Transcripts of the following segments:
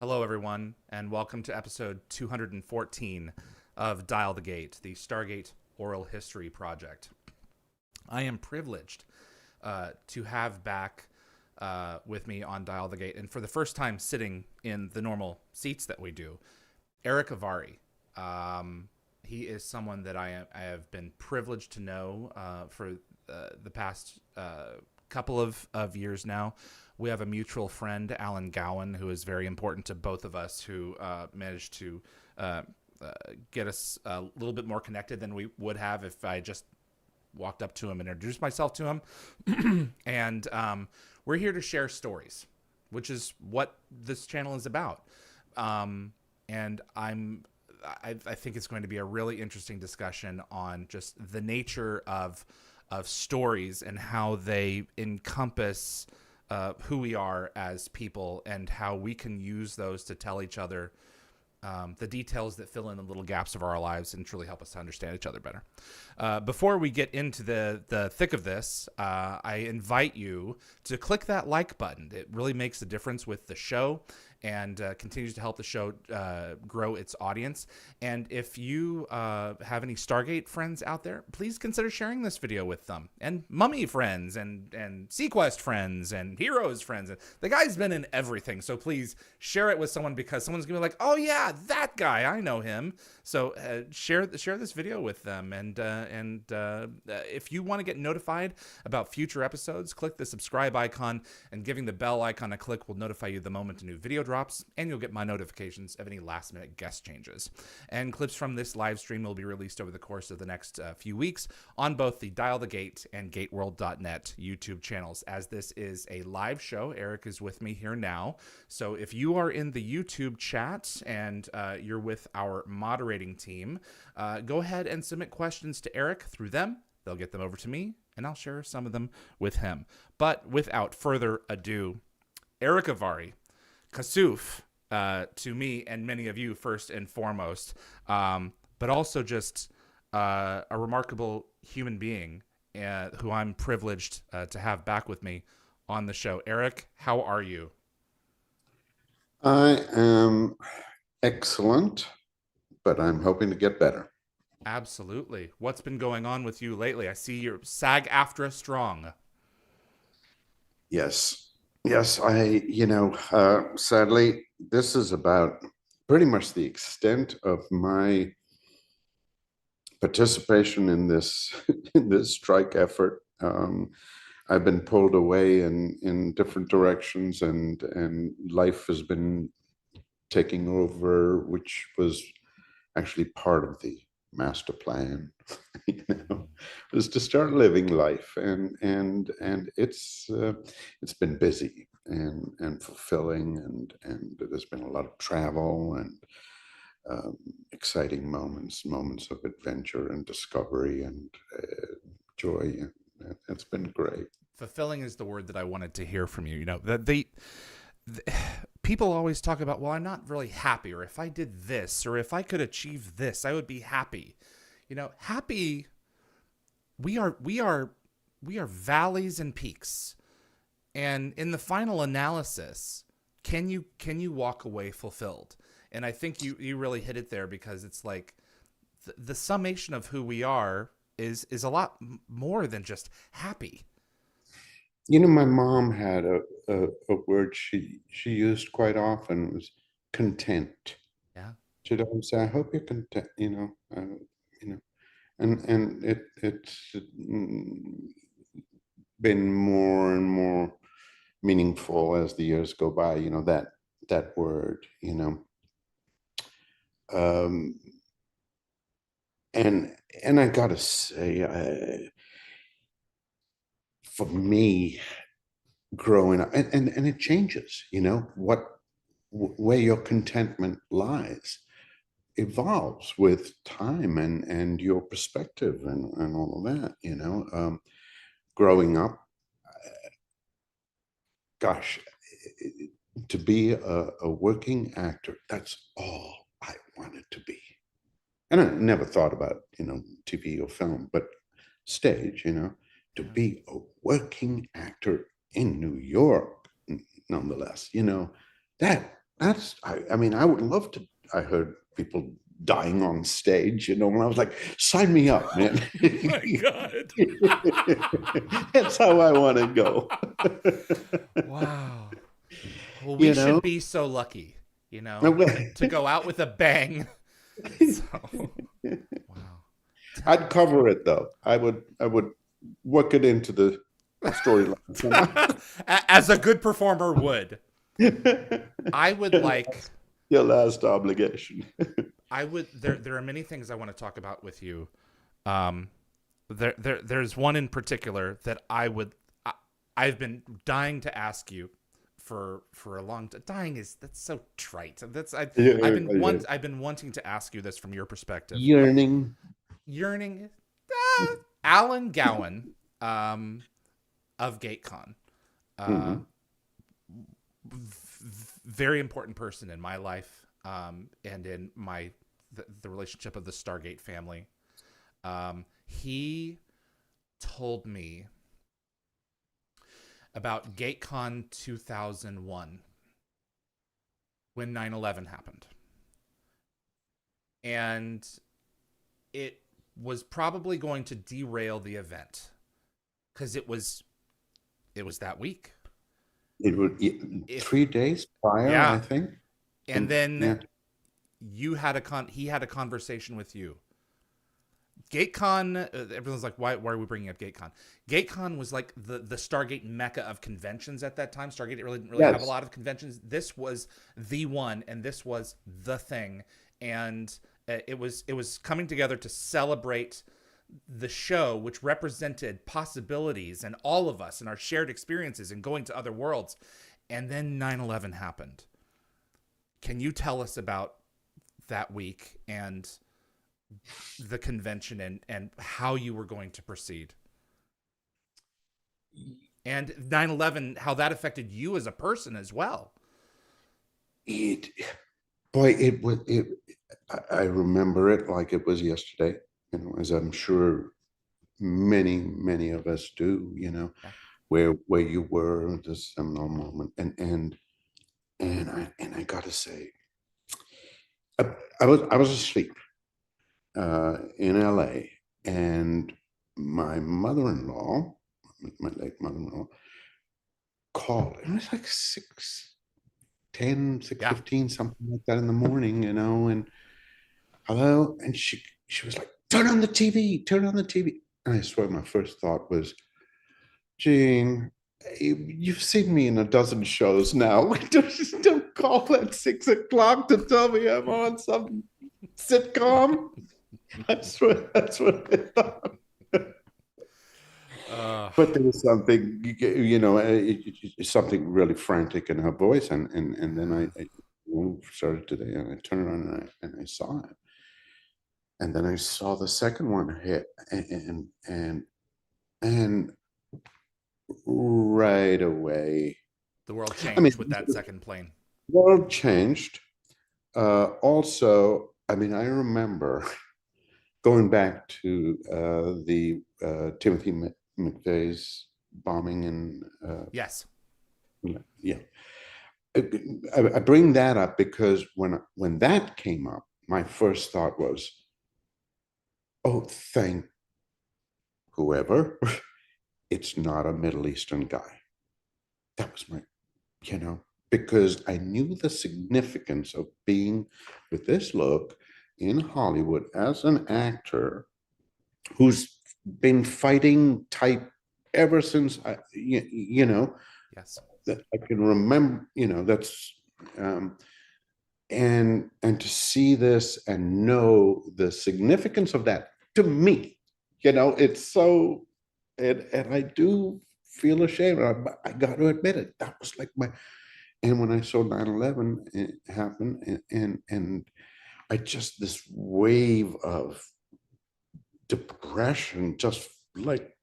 Hello, everyone, and welcome to episode 214 of Dial the Gate, the Stargate Oral History Project. I am privileged to have back with me on Dial the Gate, and for the first time sitting in the normal seats that we do, Erick Avari. He is someone that I have been privileged to know for the past couple of years now. We have a mutual friend, Alan Gowan, who is very important to both of us, who managed to get us a little bit more connected than we would have if I just walked up to him and introduced myself to him. And we're here to share stories, which is what this channel is about. And I think it's going to be a really interesting discussion on just the nature of stories and how they encompass who we are as people and how we can use those to tell each other the details that fill in the little gaps of our lives and truly help us to understand each other better. Before we get into the thick of this, I invite you to click that like button. It really makes a difference with the show and continues to help the show grow its audience. And if you have any Stargate friends out there, please consider sharing this video with them. And Mummy friends and Sequest friends and Heroes friends. The guy's been in everything, so please share it with someone because someone's going to be like, oh yeah, that guy, I know him. So share this video with them. And if you want to get notified about future episodes, click the subscribe icon, and giving the bell icon a click will notify you the moment a new video drops, and you'll get my notifications of any last minute guest changes. And clips from this live stream will be released over the course of the next few weeks on both the Dial the Gate and GateWorld.net YouTube channels. As this is a live show, Erick is with me here now. So if you are in the YouTube chat and you're with our moderating team, go ahead and submit questions to Erick through them. They'll get them over to me, and I'll share some of them with him. But without further ado, Erick Avari, Kasuf, to me and many of you first and foremost, but also just a remarkable human being who I'm privileged to have back with me on the show. Erick, how are you? I am excellent, but I'm hoping to get better. Absolutely. What's been going on with you lately? I see you're SAG-AFTRA strong. Yes. Yes, sadly, this is about pretty much the extent of my participation in this in this strike effort. I've been pulled away in different directions, and life has been taking over, which was actually part of the master plan. Was to start living life, and it's been busy and fulfilling, and there's been a lot of travel and exciting moments of adventure and discovery and joy. It's been great. Fulfilling is the word that I wanted to hear from you. You know, people always talk about, well, I'm not really happy, or if I did this, or if I could achieve this, I would be happy. You know, happy, we are valleys and peaks. And in the final analysis, can you walk away fulfilled? And I think you really hit it there, because it's like the summation of who we are is a lot more than just happy. My mom had a word she used quite often, was content. Yeah. She'd always say, "I hope you're content," you know, and it's been more and more meaningful as the years go by. That word. Um, and I gotta say, for me, growing up, and it changes. Where your contentment lies evolves with time and your perspective and all of that. Growing up, gosh, to be a working actor, that's all I wanted to be. And I never thought about TV or film, but stage. To be a working actor in New York, nonetheless, that I mean, I would love to. I heard people dying on stage, and I was like, sign me up, man. Oh my God. That's how I want to go. Wow. Well, we you know, should be so lucky, to go out with a bang. So, wow. I'd cover it though. I would work it into the storyline. As a good performer would. I would like Your last obligation. there are many things I want to talk about with you. There's one in particular that I've been dying to ask you for a long time. Dying that's so trite. I've been wanting to ask you this from your perspective. Yearning. Yearning. Alan Gowan, of Gatecon. Mm-hmm. Very important person in my life, and in the relationship of the Stargate family. He told me about Gatecon 2001 when 9/11 happened. And it was probably going to derail the event because it was that week. It would 3 days prior, Yeah. I think. And then yeah. he had a conversation with you. Gatecon, everyone's like, why are we bringing up Gatecon? Gatecon was like the Stargate mecca of conventions at that time. Stargate didn't really have a lot of conventions. This was the one, and this was the thing. And it was coming together to celebrate the show, which represented possibilities and all of us and our shared experiences and going to other worlds. And then 9/11 happened. Can you tell us about that week and the convention and how you were going to proceed? And 9/11, how that affected you as a person as well. I remember it like it was yesterday, as I'm sure many of us do, yeah. where you were at this seminal moment. And I gotta say, I was asleep in LA, and my mother-in-law, my late mother-in-law, called. It was like 6:10, 6:15, something like that in the morning, and hello, and she was like, turn on the TV, turn on the TV. And I swear my first thought was, Gene, you've seen me in a dozen shows now. Don't call at 6 o'clock to tell me I'm on some sitcom. I swear that's what I thought. But there was something, something really frantic in her voice, and then I started today, and I turned around and I saw it, and then I saw the second one hit, and right away, the world changed with that second plane. World changed. Also, I remember going back to the Timothy McVeigh's bombing in yes. Yeah. I bring that up because when that came up, my first thought was, oh, thank whoever, it's not a Middle Eastern guy. That was my, because I knew the significance of being with this look in Hollywood as an actor who's been fighting type ever since yes, that I can remember, that's and to see this and know the significance of that to me, it's so, and I do feel ashamed. I got to admit it. That was like and when I saw 9/11 it happen, and I just, this wave of depression just like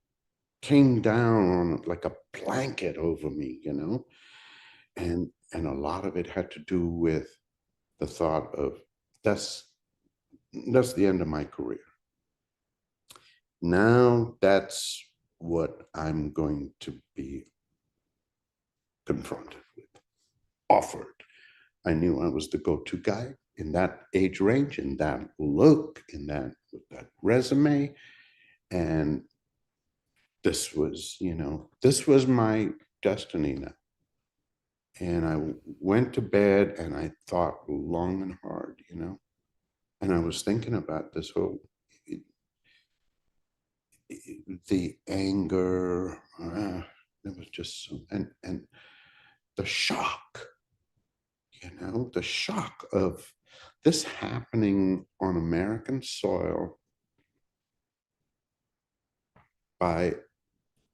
came down like a blanket over me, and a lot of it had to do with the thought of that's the end of my career. Now that's what I'm going to be confronted with, offered I knew I was the go-to guy in that age range, in that look, in that with that resume. And this was, this was my destiny now. And I went to bed and I thought long and hard, and I was thinking about this whole, the anger, it was just so, and the shock, the shock of this happening on American soil by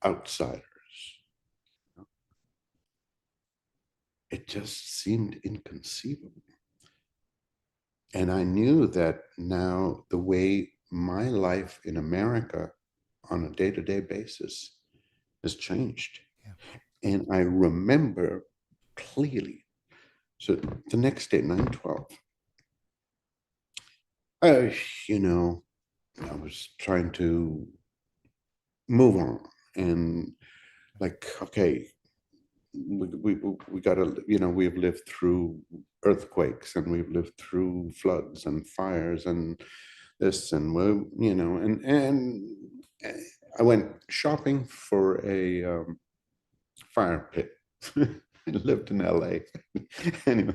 outsiders. It just seemed inconceivable. And I knew that now the way my life in America on a day-to-day basis has changed. Yeah. And I remember clearly. So the next day, 9/12, I was trying to move on and like, okay, we gotta, we've lived through earthquakes and we've lived through floods and fires and this and and I went shopping for a fire pit. I lived in LA. Anyway,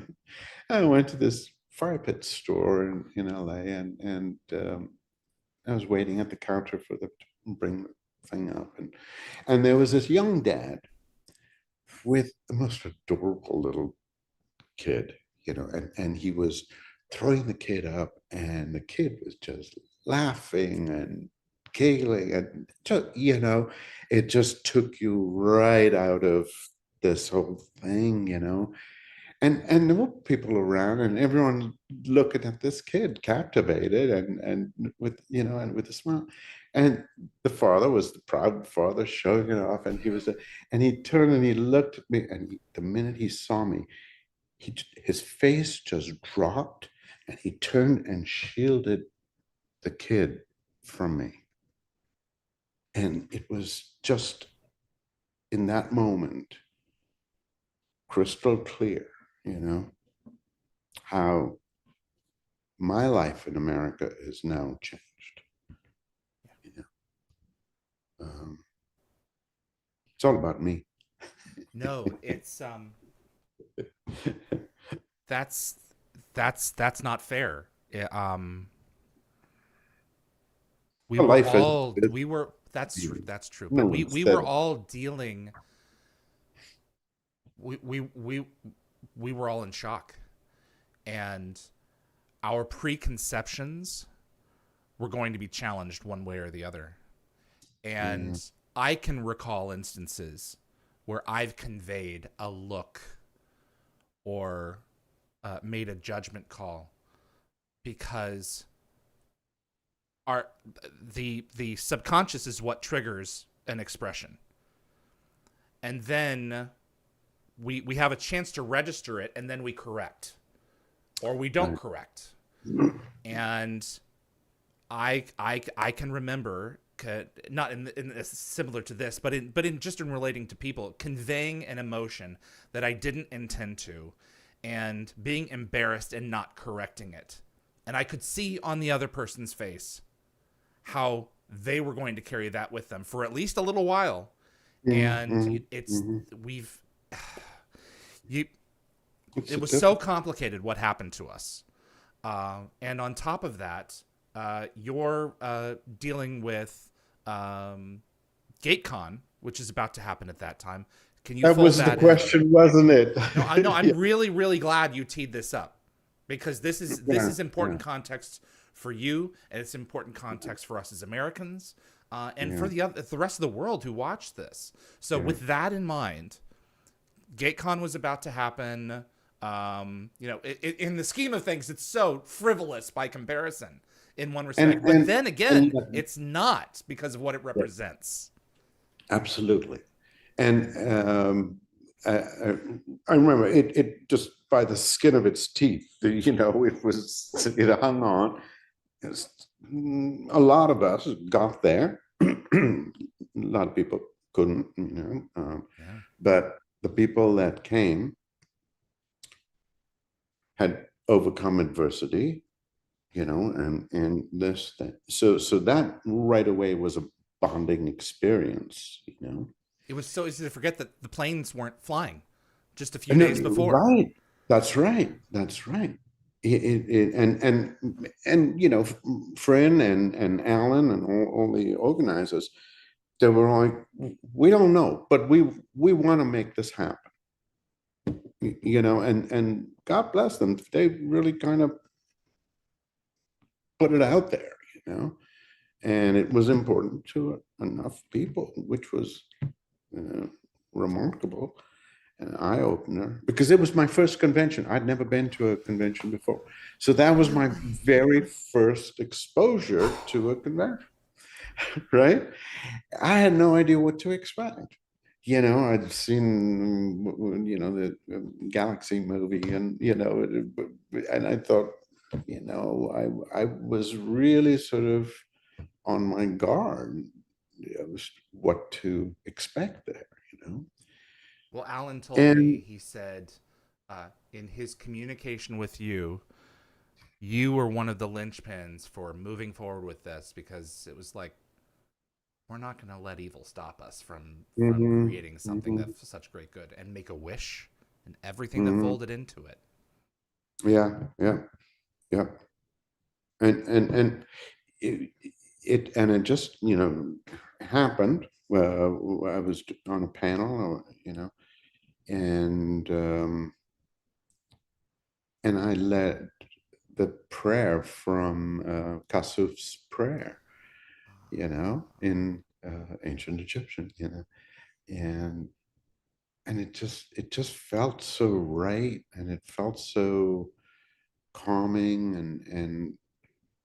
I went to this fire pit store in LA and I was waiting at the counter for them to bring the thing up, and there was this young dad with the most adorable little kid, and he was throwing the kid up, and the kid was just laughing and giggling, and just, it just took you right out of this whole thing, and there were people around and everyone looking at this kid captivated and with, and with a smile. And the father was the proud father showing it off, and and he turned and he looked at me, and the minute he saw me, his face just dropped, and he turned and shielded the kid from me. And it was just in that moment, crystal clear, how my life in America is now changed. It's all about me. No, it's that's not fair. We were Life is, all we were that's true. But no we one we said were it. all dealing we were all in shock, and our preconceptions were going to be challenged one way or the other. Yeah. And I can recall instances where I've conveyed a look or made a judgment call because the subconscious is what triggers an expression, and then we have a chance to register it, and then we correct or we don't Right. correct. And I can remember, not in similar to this, but in just in relating to people, conveying an emotion that I didn't intend to, and being embarrassed and not correcting it. And I could see on the other person's face how they were going to carry that with them for at least a little while. And it's we've you it was so complicated what happened to us. And on top of that, you're dealing with Gatecon, which is about to happen at that time. Can you That fold was the that in? question, wasn't it? No, I know. I'm Yeah. really, really glad you teed this up, because this is important context for you, and it's important context for us as Americans, and for the rest of the world who watch this. So with that in mind, Gatecon was about to happen. In the scheme of things, it's so frivolous by comparison in one respect. But then again, it's not, because of what it represents. Absolutely. And I remember it just by the skin of its teeth, it hung on. A lot of us got there. A lot of people couldn't, but the people that came had overcome adversity, and this thing. So that right away was a bonding experience. It was so easy to forget that the planes weren't flying just a few And days before. right, that's right, that's right. And Frin and Alan and all the organizers, they were like, we don't know, but we want to make this happen. And God bless them, they really kind of put it out there. And it was important to enough people, which was remarkable, an eye-opener, because it was my first convention. I'd never been to a convention before. So that was my very first exposure to a convention, right? I had no idea what to expect. I'd seen, the Galaxy movie, and I thought, I was really sort of on my guard as what to expect there. Well, Alan told me, And he said, in his communication with you, you were one of the linchpins for moving forward with this, because it was like, we're not going to let evil stop us from mhm, creating something mhm, that's such great good, and make a wish and everything that mhm. folded into it. Yeah, yeah, yeah. And it just happened. I was on a panel, and I led the prayer from Kasuf's prayer, in ancient Egyptian, and it just felt so right, and it felt so calming and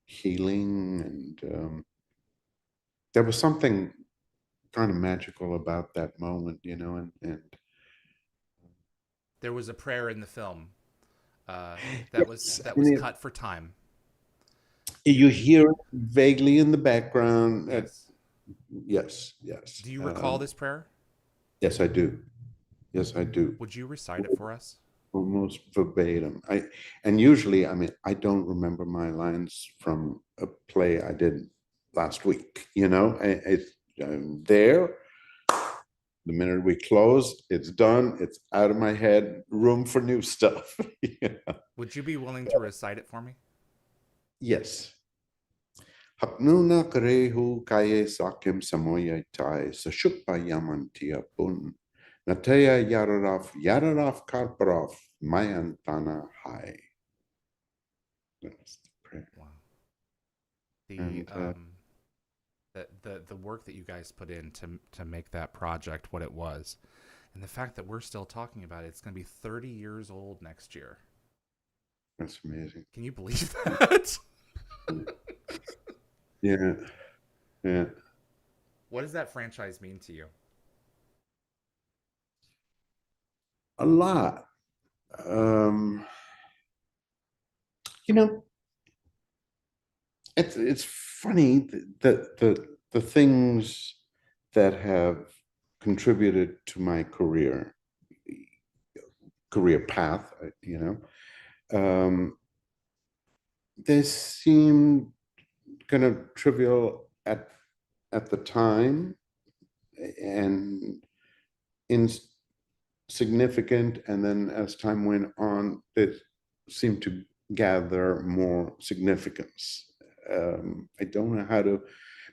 healing, and there was something kind of magical about that moment, and There was a prayer in the film that was yes, that and was cut for time. you hear it vaguely in the background. Yes. Yes, yes, Do you recall this prayer? yes, I do. Yes, I do. Would you recite it for us? Almost verbatim. And usually, I mean, I don't remember my lines from a play I did last week. It's there. The minute we close, it's done. It's out of my head. Room for new stuff. Yeah. Would you be willing to recite it for me? Yes. Hapnuna karehu kaye sakim samoya tai sashukpa yamantia bun. Nataya yararaf karparov mayantana hai. That's the prayer. Wow. The And the work that you guys put in to make that project what it was, and the fact that we're still talking about it. It's going to be 30 years old next year. that's amazing. Can you believe that? Yeah, yeah. What does that franchise mean to you? A lot. Um, you know, it's funny that the things that have contributed to my career path, they seem kind of trivial at the time, and insignificant, and then as time went on, they seemed to gather more significance. I don't know how to,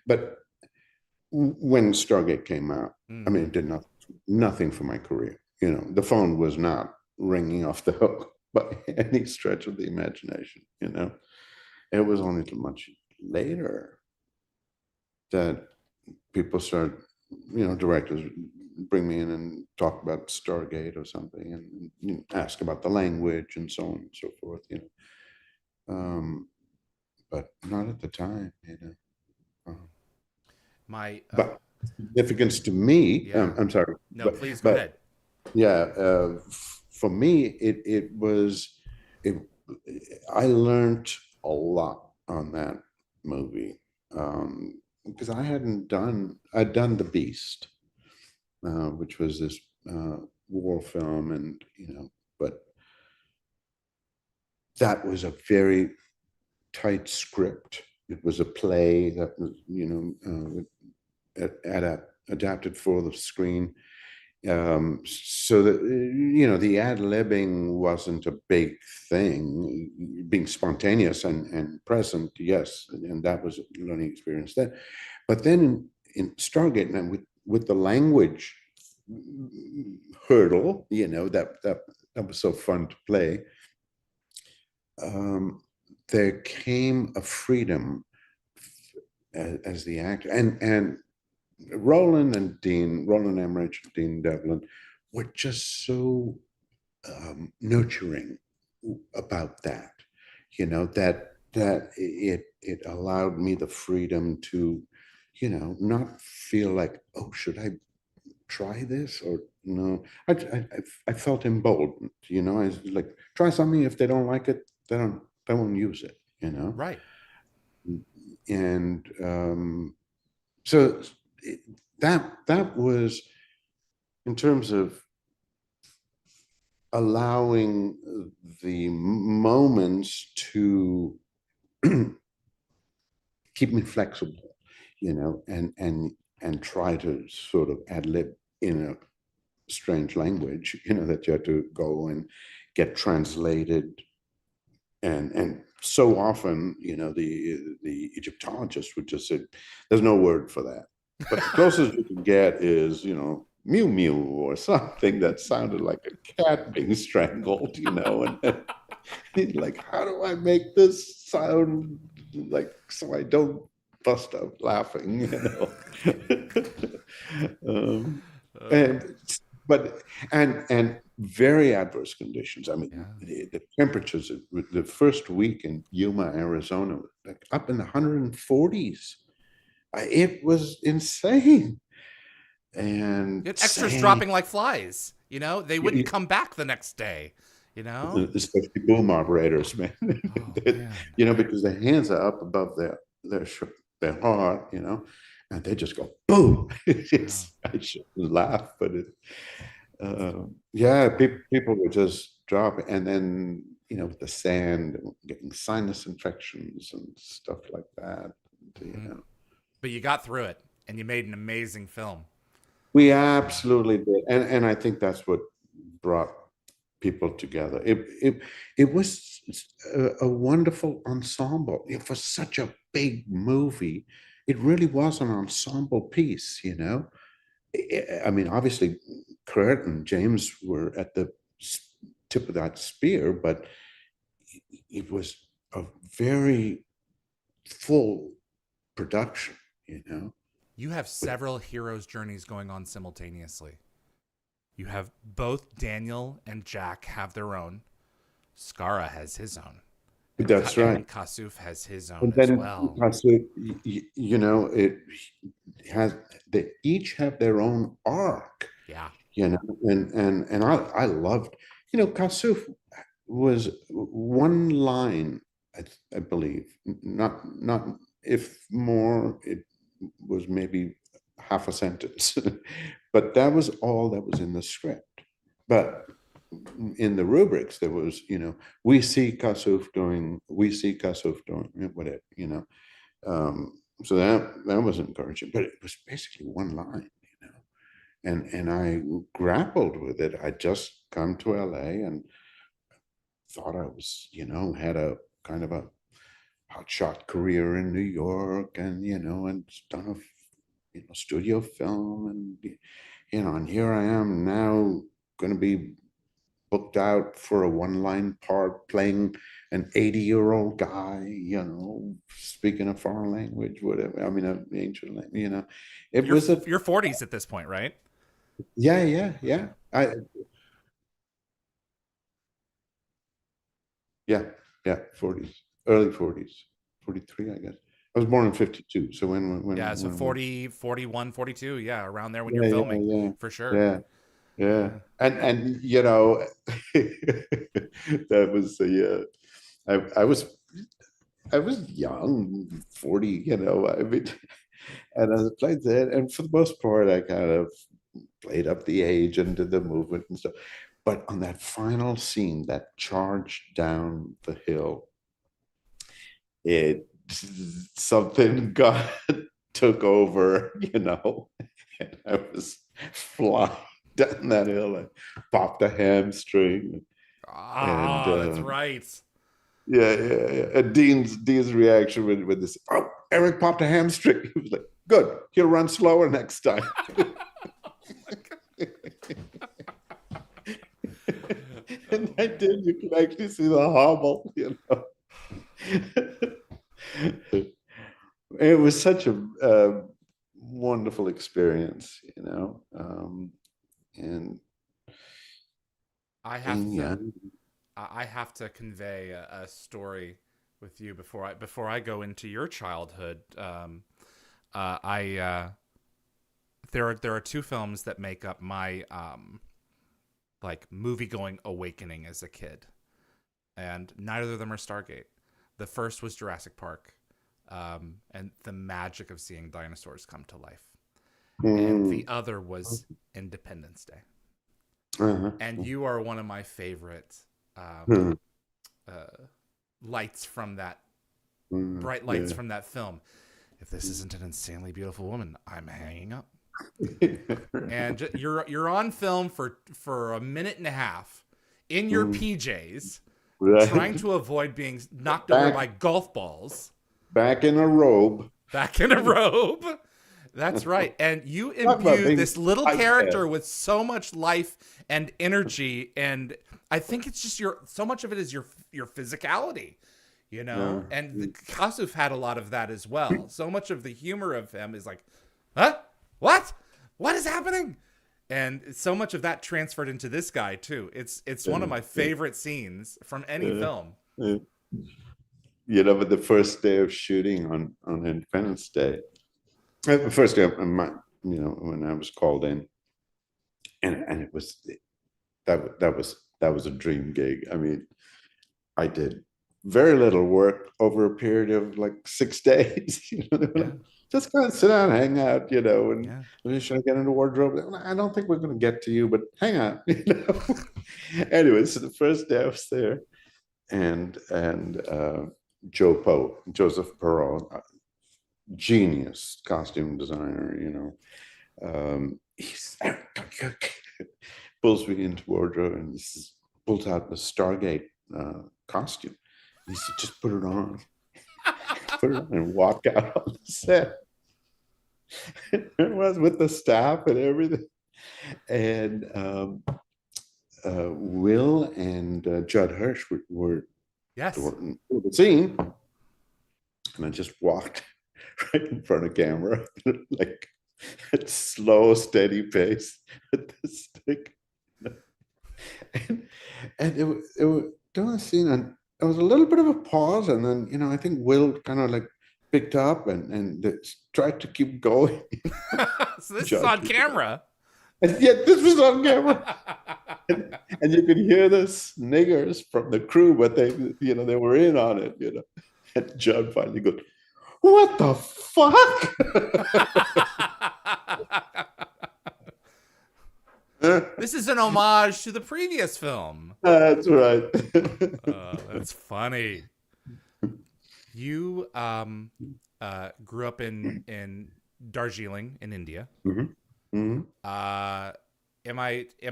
but when Stargate came out, I mean, Mm-hmm. it did nothing for my career. The phone was not ringing off the hook by any stretch of the imagination. It was only too much later that people started, directors bring me in and talk about Stargate or something, and ask about the language and so on and so forth. But not at the time. My But significance to me, yeah. I'm sorry, No, but please go but ahead. yeah, for me, it was it. I learned a lot on that movie, because I'd done The Beast, which was this war film, and but that was a very tight script. It was a play that was, adapted for the screen. So that, the ad-libbing wasn't a big thing. Being spontaneous and present, yes, and that was a learning experience then. But then in Stargate, and with the language hurdle, that was so fun to play. There came a freedom as the actor, and Roland Emmerich, and Dean Devlin were just so nurturing about that, that it allowed me the freedom to, not feel like, oh, should I try this or no? I felt emboldened, I was like, try something. If they don't like it, they won't use it, Right. and so that was in terms of allowing the moments to keep me flexible, and try to sort of ad lib in a strange language, that you had to go and get translated. And so often, the Egyptologist would just say, there's no word for that. But the closest you can get is, mew mew or something that sounded like a cat being strangled, and like, how do I make this sound like so I don't bust out laughing, and but and very adverse conditions. I mean, Yeah. the temperatures the first week in Yuma, Arizona, like up in the 140s. It was insane. And Extras same, dropping like flies. They wouldn't come back the next day. especially boom operators, man. Oh man. Because their hands are up above their heart, and they just go boom. Yeah. I shouldn't laugh, but yeah, people were just dropping, and then with the sand, getting sinus infections and stuff like that. Mhm. But you got through it, and you made an amazing film. We Yeah. absolutely did, and I think that's what brought people together. It was a wonderful ensemble for such a big movie. It really was an ensemble piece, I mean, obviously, Kurt and James were at the tip of that spear, but it was a very full production, You have with several heroes' journeys going on simultaneously. You have both Daniel and Jack have their own. Skara has his own. And that's right. Kasuf has his own And as then well. also, it has, they each have their own arc, Yeah. and I loved, Kasuf was one line, I believe, not if more, it was maybe half a sentence, but that was all that was in the script. But in the rubrics, there was, we see Kasuf doing whatever, so that was encouraging, but it was basically one line, and I grappled with it. I just come to LA and thought I was, had a kind of a hotshot career in New York, and done a studio film, and and here I am now going to be booked out for a one-line part playing an 80-year-old guy, speaking a foreign language, whatever. I mean, an ancient language, It You're was a you're 40s at this point, right? yeah, yeah, yeah. Yeah, yeah, 40s, early 40s, 43, I guess. I was born in 52. So Yeah, so when 40, 41, 42. Yeah, around there when you're yeah, yeah, filming, yeah, for sure. yeah, yeah. Yeah. And that was I was young, 40, I mean, and I played that, and for the most part, I kind of played up the age and did the movement and stuff. But on that final scene, that charge down the hill, it something got took over, and I was flying down that hill and popped a hamstring. And Ah, that's right. yeah. And Dean's reaction with this, oh, Eric popped a hamstring. He was like, good, he'll run slower next time. And I did. You could actually see the hobble, It was such a wonderful experience, and I have yeah. to I have to convey a story with you before I go into your childhood. I there are two films that make up my like movie going awakening as a kid, and neither of them are Stargate. The first was Jurassic Park, and the magic of seeing dinosaurs come to life, and Mm. the other was Independence Day. Uh-huh. And you are one of my favorite Hmm. uh, lights from that Mm. bright lights from that film. If this isn't an insanely beautiful woman, I'm hanging up. And you're on film for a minute and a half in your PJs, Right. trying to avoid being knocked over by golf balls. Back in a robe. Back in a robe. That's right. And you Talk about imbue being this little typecast. character with so much life and energy, and I think it's just so much of it is your physicality, And Kasuf had a lot of that as well. So much of the humor of him is like, huh? What is happening? And so much of that transferred into this guy too. It's one of my favorite scenes from any film. But the first day of shooting on Independence Day, the first day of when I was called in, and it was that was a dream gig. I mean, I did very little work over a period of like 6 days. Just kind of sit down, hang out, and should I get in the wardrobe? I don't think we're going to get to you, but hang on, Anyway, so the first day I was there, and Joseph Perot, genius costume designer, he's pulls me into wardrobe and he pulls out the Stargate costume. He said, just put it on. Put it on and walk out on the set. It was with the staff and everything. And Will and Judd Hirsch were doing the scene. And I just walked right in front of camera, like at slow, steady pace with the stick. And it was doing the scene, and there was a little bit of a pause, and then I think Will kind of like picked up and tried to keep going. So this is on camera. And yet this was on camera. and you could hear the sniggers from the crew, but they were in on it, And Judd finally goes, what the fuck? This is an homage to the previous film. That's right. That's funny. You grew up in Darjeeling in India. Mm-hmm. Mm-hmm. Am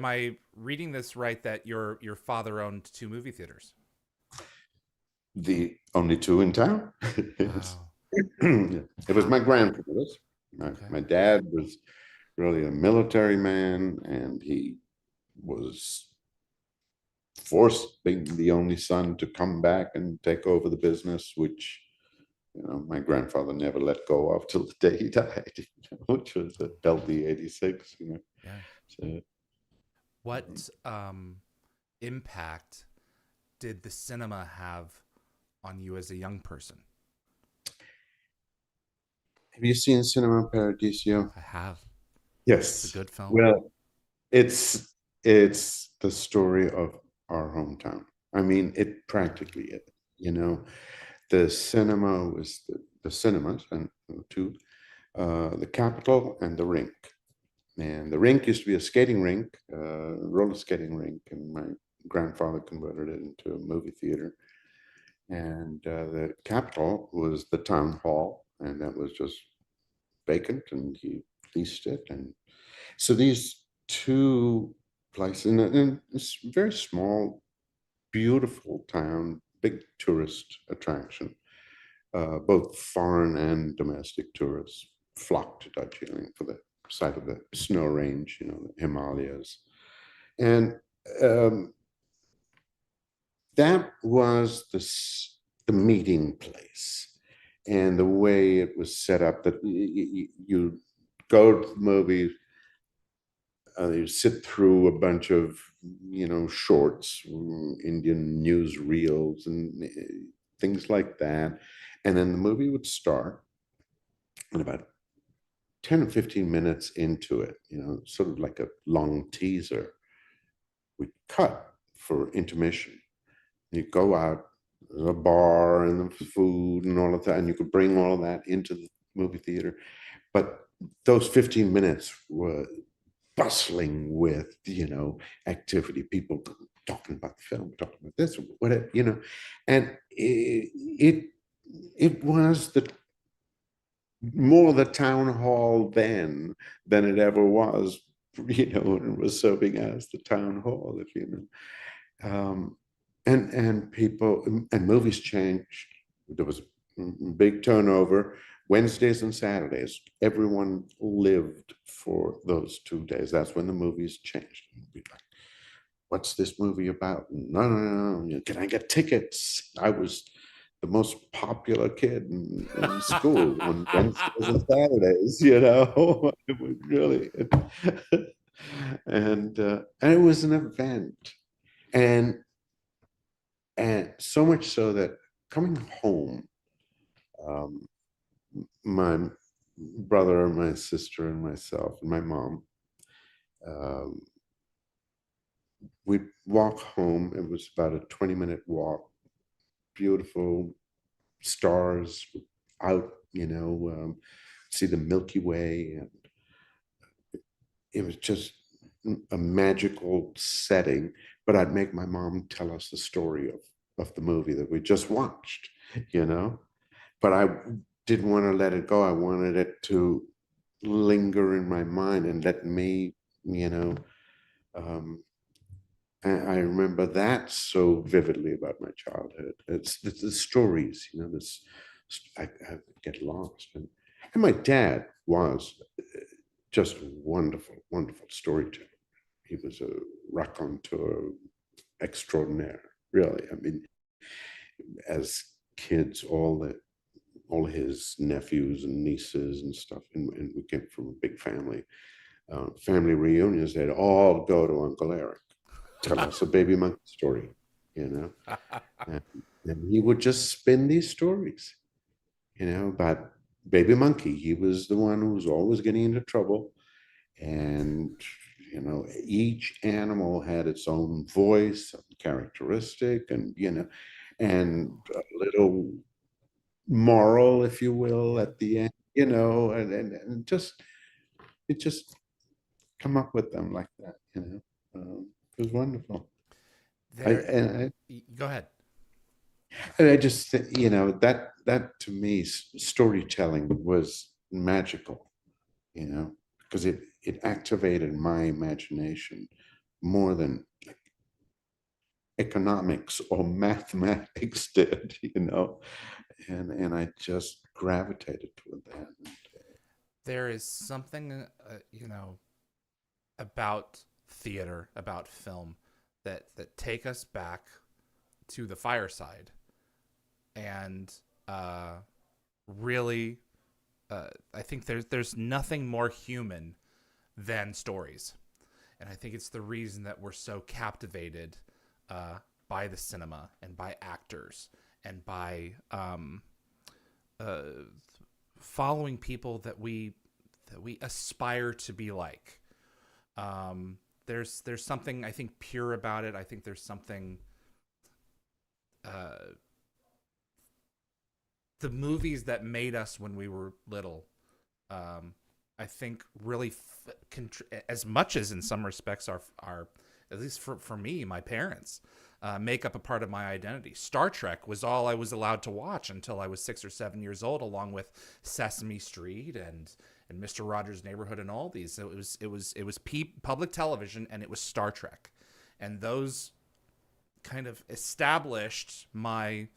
I reading this right that your father owned 2 movie theaters? The only 2 in town. Yes. Wow. It was my grandfather's. My dad was really a military man, and he was forced, being the only son, to come back and take over the business, which my grandfather never let go of till the day he died, which was at LD 86. Yeah. So, what impact did the cinema have on you as a young person? have you seen Cinema Paradiso? I have. Yes. It's a good film. Well, it's the story of our hometown. I mean, it practically is. The cinema was the cinemas, and 2, the Capitol and the Rink. And the rink used to be a skating rink, roller skating rink, and my grandfather converted it into a movie theater. And the Capitol was the town hall, and that was just vacant, and he leased it. And so these two places, and it's a very small, beautiful town, big tourist attraction. Both foreign and domestic tourists flock to Darjeeling for the sight of the snow range, the Himalayas. And that was the meeting place. And the way it was set up, that you go to the movie, you sit through a bunch of, shorts, Indian news reels and things like that. And then the movie would start, and about 10 or 15 minutes into it, sort of like a long teaser, we'd cut for intermission. You go out, there's a bar and the food and all of that, and you could bring all of that into the movie theater. But those 15 minutes were bustling with, activity, people talking about the film, talking about this, whatever, and it was more the town hall then than it ever was, and it was serving as the town hall, if you know. And people, and movies changed. There was big turnover. Wednesdays and Saturdays, everyone lived for those 2 days. That's when the movies changed. Be like, what's this movie about? No. Can I get tickets? I was the most popular kid in school on Wednesdays and Saturdays, It was really, and it was an event. And so much so that coming home, my brother, my sister, and myself, and my mom, we'd walk home. It was about a 20-minute walk, beautiful stars out, see the Milky Way. And it was just a magical setting. But I'd make my mom tell us the story of the movie that we just watched, But I didn't want to let it go. I wanted it to linger in my mind and let me, I remember that so vividly about my childhood. It's the stories, I get lost. And my dad was just a wonderful, wonderful storyteller. He was a raconteur extraordinaire, really. I mean, as kids, all his nephews and nieces and stuff, and we came from a big family. Family reunions, they'd all go to Uncle Eric, tell us a baby monkey story, and he would just spin these stories, about baby monkey. He was the one who was always getting into trouble, and each animal had its own voice, characteristic, and and a little moral, if you will, at the end, and just it just come up with them like that, it was wonderful. There, go ahead. And I just, that to me, storytelling was magical, because it activated my imagination more than like economics or mathematics did, and I just gravitated toward that. There is something, about theater, about film, that take us back to the fireside, and really, I think there's nothing more human than stories, and I think it's the reason that we're so captivated by the cinema and by actors and by following people that we aspire to be like. There's something, I think, pure about it. I think there's something. The movies that made us when we were little, I think really as much as in some respects are at least for me, my parents make up a part of my identity. Star Trek was all I was allowed to watch until I was 6 or 7 years old, along with Sesame Street and Mister Rogers' Neighborhood and all these. So it was public television, and it was Star Trek, and those kind of established my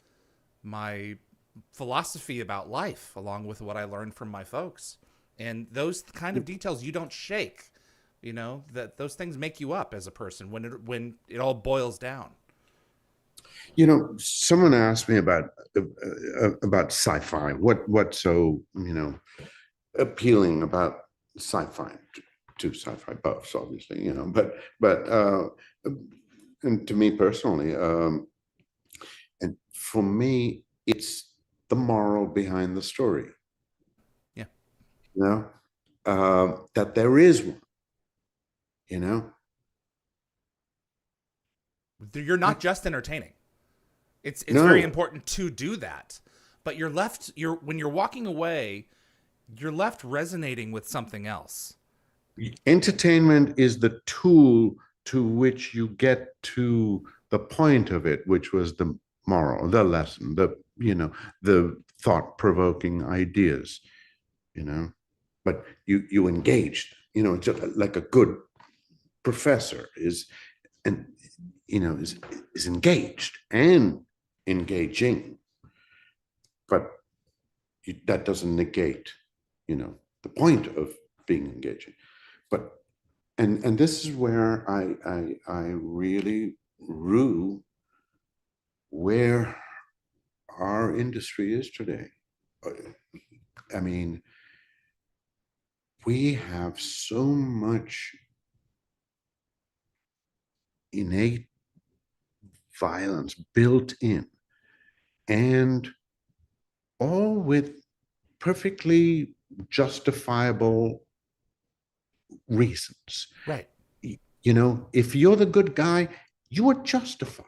philosophy about life, along with what I learned from my folks. And those kind of details you don't shake. You know that those things make you up as a person when it all boils down. Someone asked me about sci-fi. What's so appealing about sci-fi to sci-fi buffs, obviously, but and to me personally, and for me, it's the moral behind the story. Yeah. That there is one. You're not just entertaining. It's No. very important to do that, but when you're walking away, you're left resonating with something else. Entertainment is the tool to which you get to the point of it, which was the moral, the lesson, the thought-provoking ideas, but you engaged, it's like a good professor is, and is engaged and engaging, but that doesn't negate, the point of being engaging. But and this is where I really rue where our industry is today. I mean, we have so much innate violence built in, and all with perfectly justifiable reasons. Right. If you're the good guy, you are justified.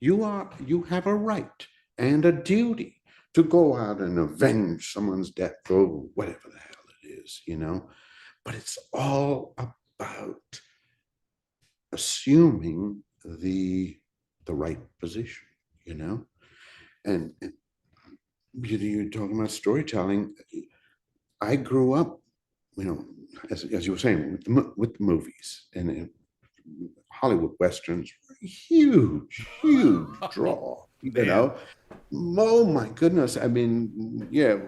You have a right and a duty to go out and avenge someone's death or whatever the hell it is, but it's all about assuming the right position, and you're talking about storytelling. I grew up, as you were saying, with the movies, and Hollywood westerns were a huge draw. Oh my goodness! I mean, yeah,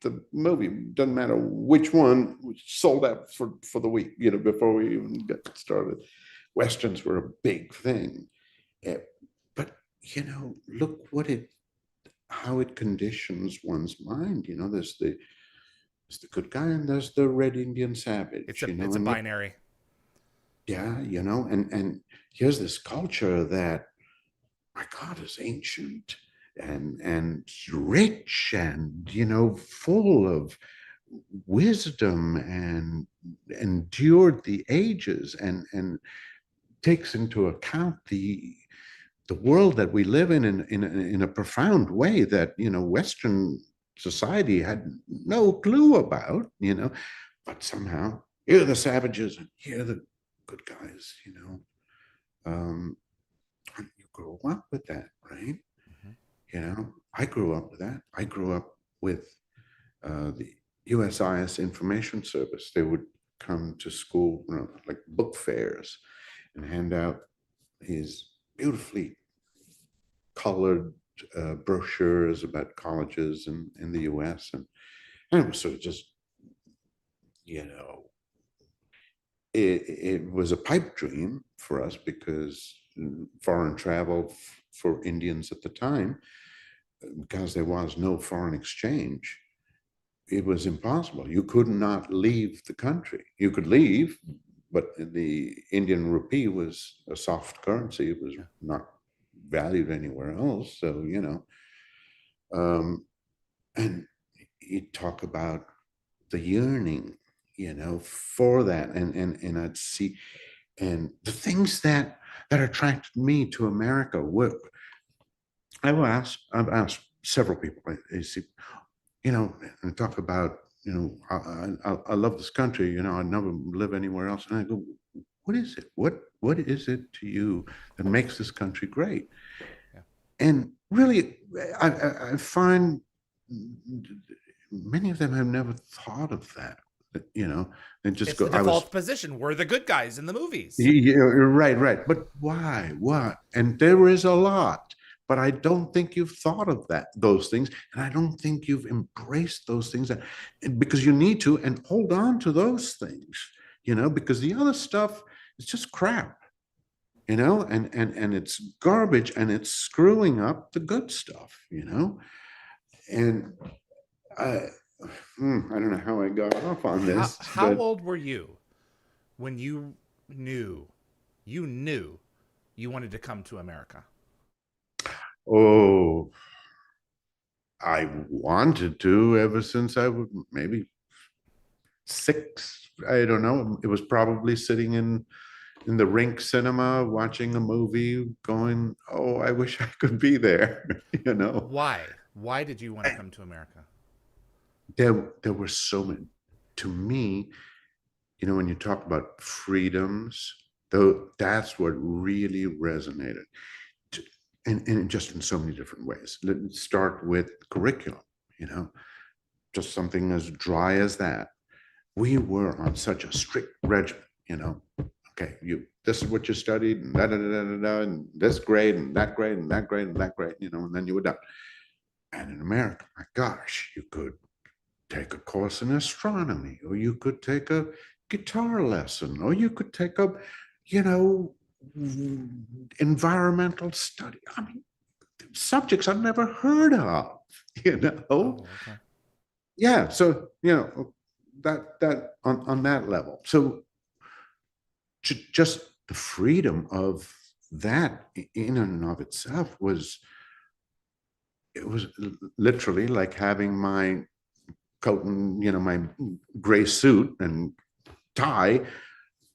the movie doesn't matter which one sold out for the week. Before we even got started, westerns were a big thing. But look how it conditions one's mind. There's the good guy and there's the red Indian savage. It's a binary. Yeah, and here's this culture that, my God, is ancient and rich and full of wisdom and endured the ages and takes into account the world that we live in a profound way that Western society had no clue about, but somehow here are the savages and here are the good guys, you grow up with that, right? I grew up with that. I grew up with the USIS Information Service. They would come to school, like book fairs, and hand out these beautifully colored brochures about colleges in the US. And it was sort of just, it was a pipe dream for us because foreign travel for Indians at the time, because there was no foreign exchange, it was impossible. You could not leave the country. You could leave, but the Indian rupee was a soft currency. It was not valued anywhere else. So, and you talk about the yearning, for that. And I'd see, and the things that attracted me to America were, I've asked several people, and talk about I love this country, I'd never live anywhere else. And I go, what is it? What is it to you that makes this country great? Yeah. And really, I find many of them have never thought of that. They just It's go, the default position. We're the good guys in the movies. yeah, right. But why? What? And there is a lot, but I don't think you've thought of those things, and I don't think you've embraced those things because you need to, and hold on to those things, because the other stuff is just crap, and it's garbage, and it's screwing up the good stuff, and I, I don't know how I got off on this, How but old were you when knew you knew you wanted to come to America? oh, I wanted to ever since I was maybe 6. I don't know. It was probably sitting in the Rink Cinema watching a movie, going, "Oh, I wish I could be there." Why? Why did you want to come to America? There were so many. To me, when you talk about freedoms, though, that's what really resonated. And just in so many different ways. Let's start with curriculum, just something as dry as that. We were on such a strict regimen. Okay, this is what you studied, and and this grade, and that grade, and that grade, and that grade, and then you were done. And in America, my gosh, you could take a course in astronomy, or you could take a guitar lesson, or you could take a, you know, environmental study. I mean, subjects I've never heard of, Oh, okay. Yeah. So, that on that level. So just the freedom of that in and of itself it was literally like having my coat and, my gray suit and tie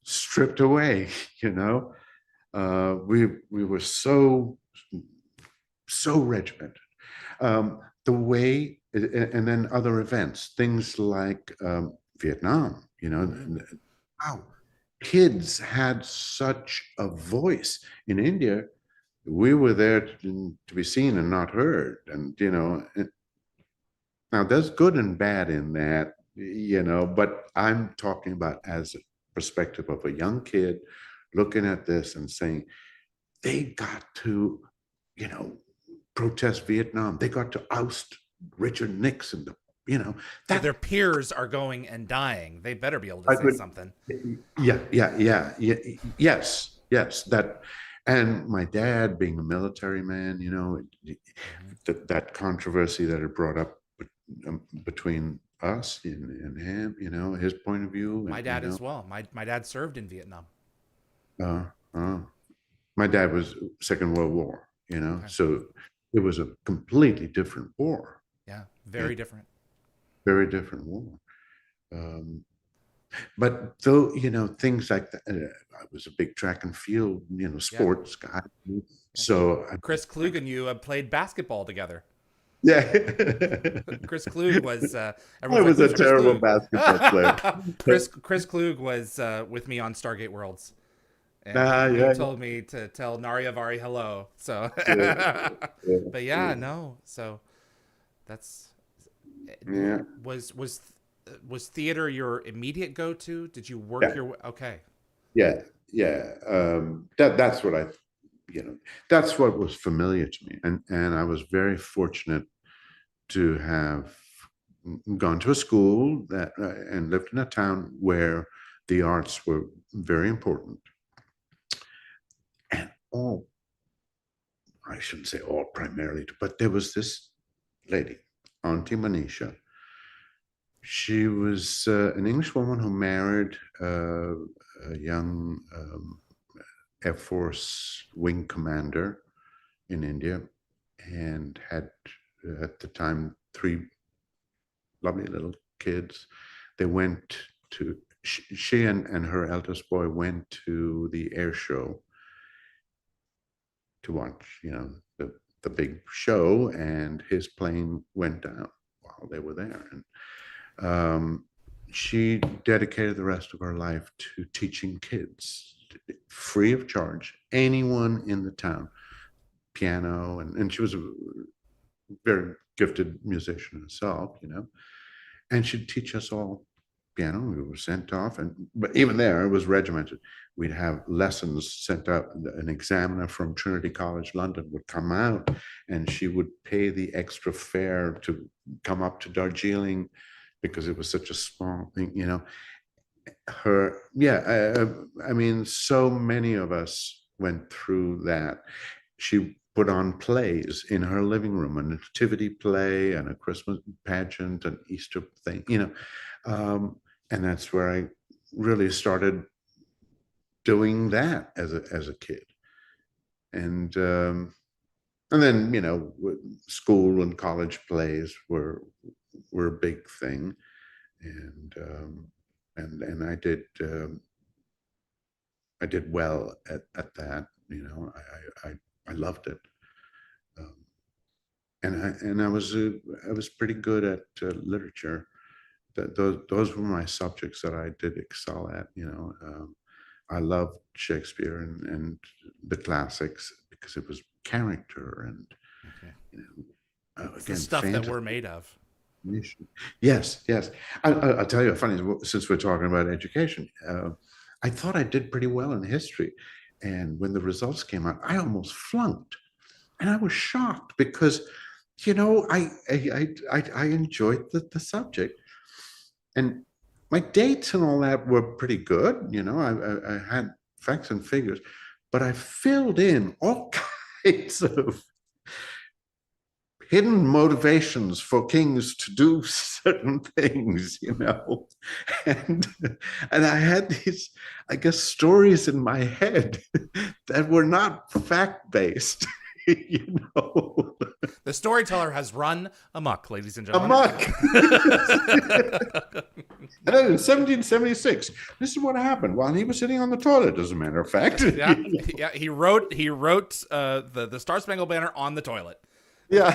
stripped away, you know. We were so regimented. The way, and then other events, things like Vietnam, wow, kids had such a voice. In India, we were there to be seen and not heard. And, now there's good and bad in that, but I'm talking about as a perspective of a young kid looking at this and saying, they got to, you know, protest Vietnam. They got to oust Richard Nixon. So That their peers are going and dying. They better be able to I say could, something. yeah, yes. That, and my dad being a military man, that controversy that it brought up between us and him, his point of view, My and dad as well. My dad served in Vietnam. uh, uh, my dad was Second World War, Okay. so it was a completely different war, Yeah, very different. very different war. Um, but though, things like that, I was a big track and field, Yeah. sports guy. Yeah. So Chris Klug and you played basketball together. yeah, Chris Klug was I everyone's like, was a who's Chris terrible Klug? basketball player. Chris Klug was with me on Stargate Worlds, and he Yeah, told me to tell Nari Avari hello. So, yeah, but yeah, no. So that's yeah, was theater your immediate go to? Did you work yeah, your way? Okay. yeah. That's what that's what was familiar to me, and I was very fortunate to have gone to a school that and lived in a town where the arts were very important. And all, I shouldn't say all primarily, but there was this lady, Auntie Manisha. She was an English woman who married a young Air Force wing commander in India, and had at the time 3 lovely little kids. They went to, she and her eldest boy went to the air show to watch, the big show, and his plane went down while they were there. And She dedicated the rest of her life to teaching kids free of charge, anyone in the town, piano, and she was a very gifted musician herself, and she'd teach us all piano. We were sent off, but even there, it was regimented. We'd have lessons sent out. An examiner from Trinity College London would come out, and she would pay the extra fare to come up to Darjeeling because it was such a small thing, I mean, so many of us went through that. She put on plays in her living room, a nativity play and a Christmas pageant and Easter thing, and that's where I really started doing that as a kid. And then school and college plays were a big thing, and I did well at that. I loved it, and I was pretty good at literature. Those were my subjects that I did excel at. I loved Shakespeare and the classics because it was character and It's the again, stuff that fantasy. we're made of. Yes, yes. I'll tell you a funny, since we're talking about education, I thought I did pretty well in history. And when the results came out, I almost flunked. And I was shocked because, I enjoyed the subject. And my dates and all that were pretty good. I had facts and figures, but I filled in all kinds of hidden motivations for kings to do certain things, and I had these, I guess, stories in my head that were not fact-based. The storyteller has run amok, ladies and gentlemen. Amok. And then in 1776, this is what happened while he was sitting on the toilet, as a matter of fact. Yeah, he wrote the Star Spangled Banner on the toilet. Yeah.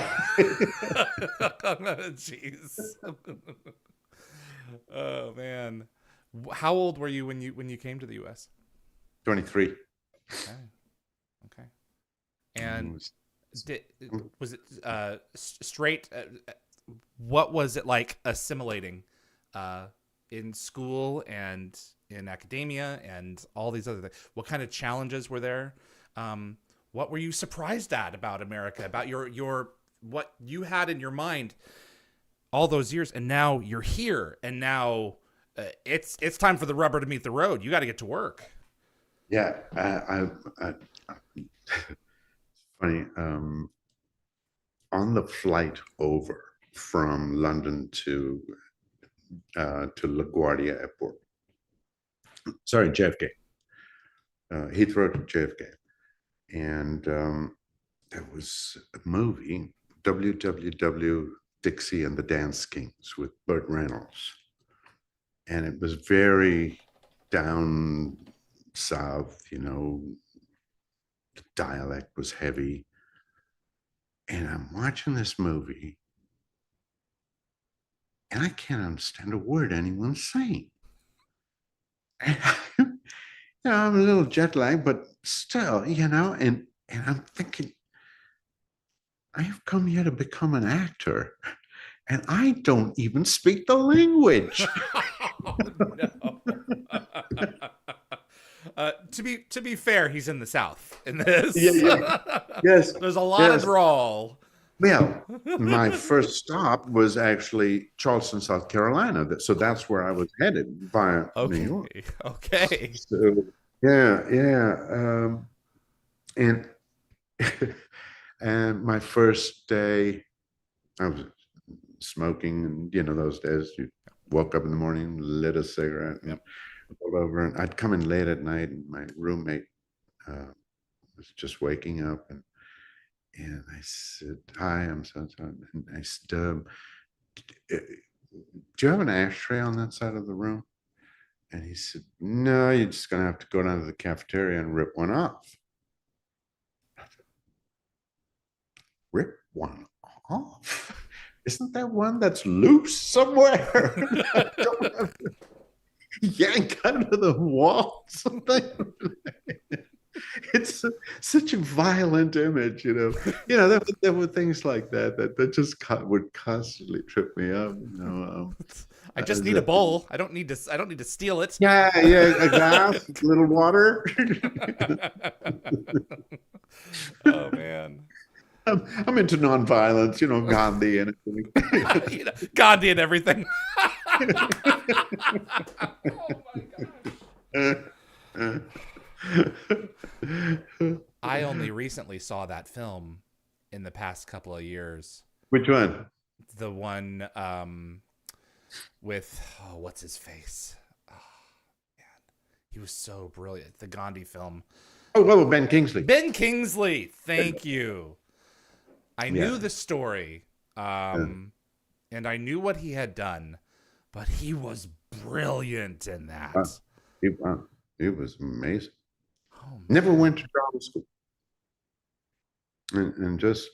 Jeez. Oh man. How old were you when you came to the US? 23. Okay. And was it straight? What was it like assimilating in school and in academia and all these other things? What kind of challenges were there? What were you surprised at about America, about your what you had in your mind all those years, and now you're here, and now it's time for the rubber to meet the road. You got to get to work. Yeah, funny. On the flight over from London to LaGuardia Airport, sorry, JFK, Heathrow to JFK, and there was a movie, WWW Dixie and the Dance Kings, with Burt Reynolds, and it was very down south, the dialect was heavy. And I'm watching this movie and I can't understand a word anyone's saying. And I'm a little jet lagged, but still, and I'm thinking, I've come here to become an actor and I don't even speak the language. Oh, no. To be fair, he's in the South in this. Yeah. Yes. There's a lot of drawl. Well, my first stop was actually Charleston, South Carolina. So that's where I was headed via New York. Okay. So yeah. And and my first day, I was smoking, and those days you woke up in the morning, lit a cigarette, and pulled over, and I'd come in late at night, and my roommate was just waking up, and I said, "Hi, I'm so sorry." And I said, "Do you have an ashtray on that side of the room?" And he said, "No, you're just gonna have to go down to the cafeteria and rip one off." Rip one off? isn't there one that's loose somewhere? Yank out of the wall, something. It's such a violent image, there were things like that just would constantly trip me up, I just need a bowl. I don't need to steal it. yeah, a glass, a little water. Oh man. I'm into nonviolence, Gandhi and everything. Gandhi and everything. Oh my god. I only recently saw that film in the past couple of years. Which one? The one with what's his face? Oh, man. He was so brilliant. The Gandhi film. Oh, well, Ben Kingsley. Ben Kingsley. Thank you. I knew the story, and I knew what he had done, but he was brilliant in that. It was amazing. Oh, never went to drama school, and just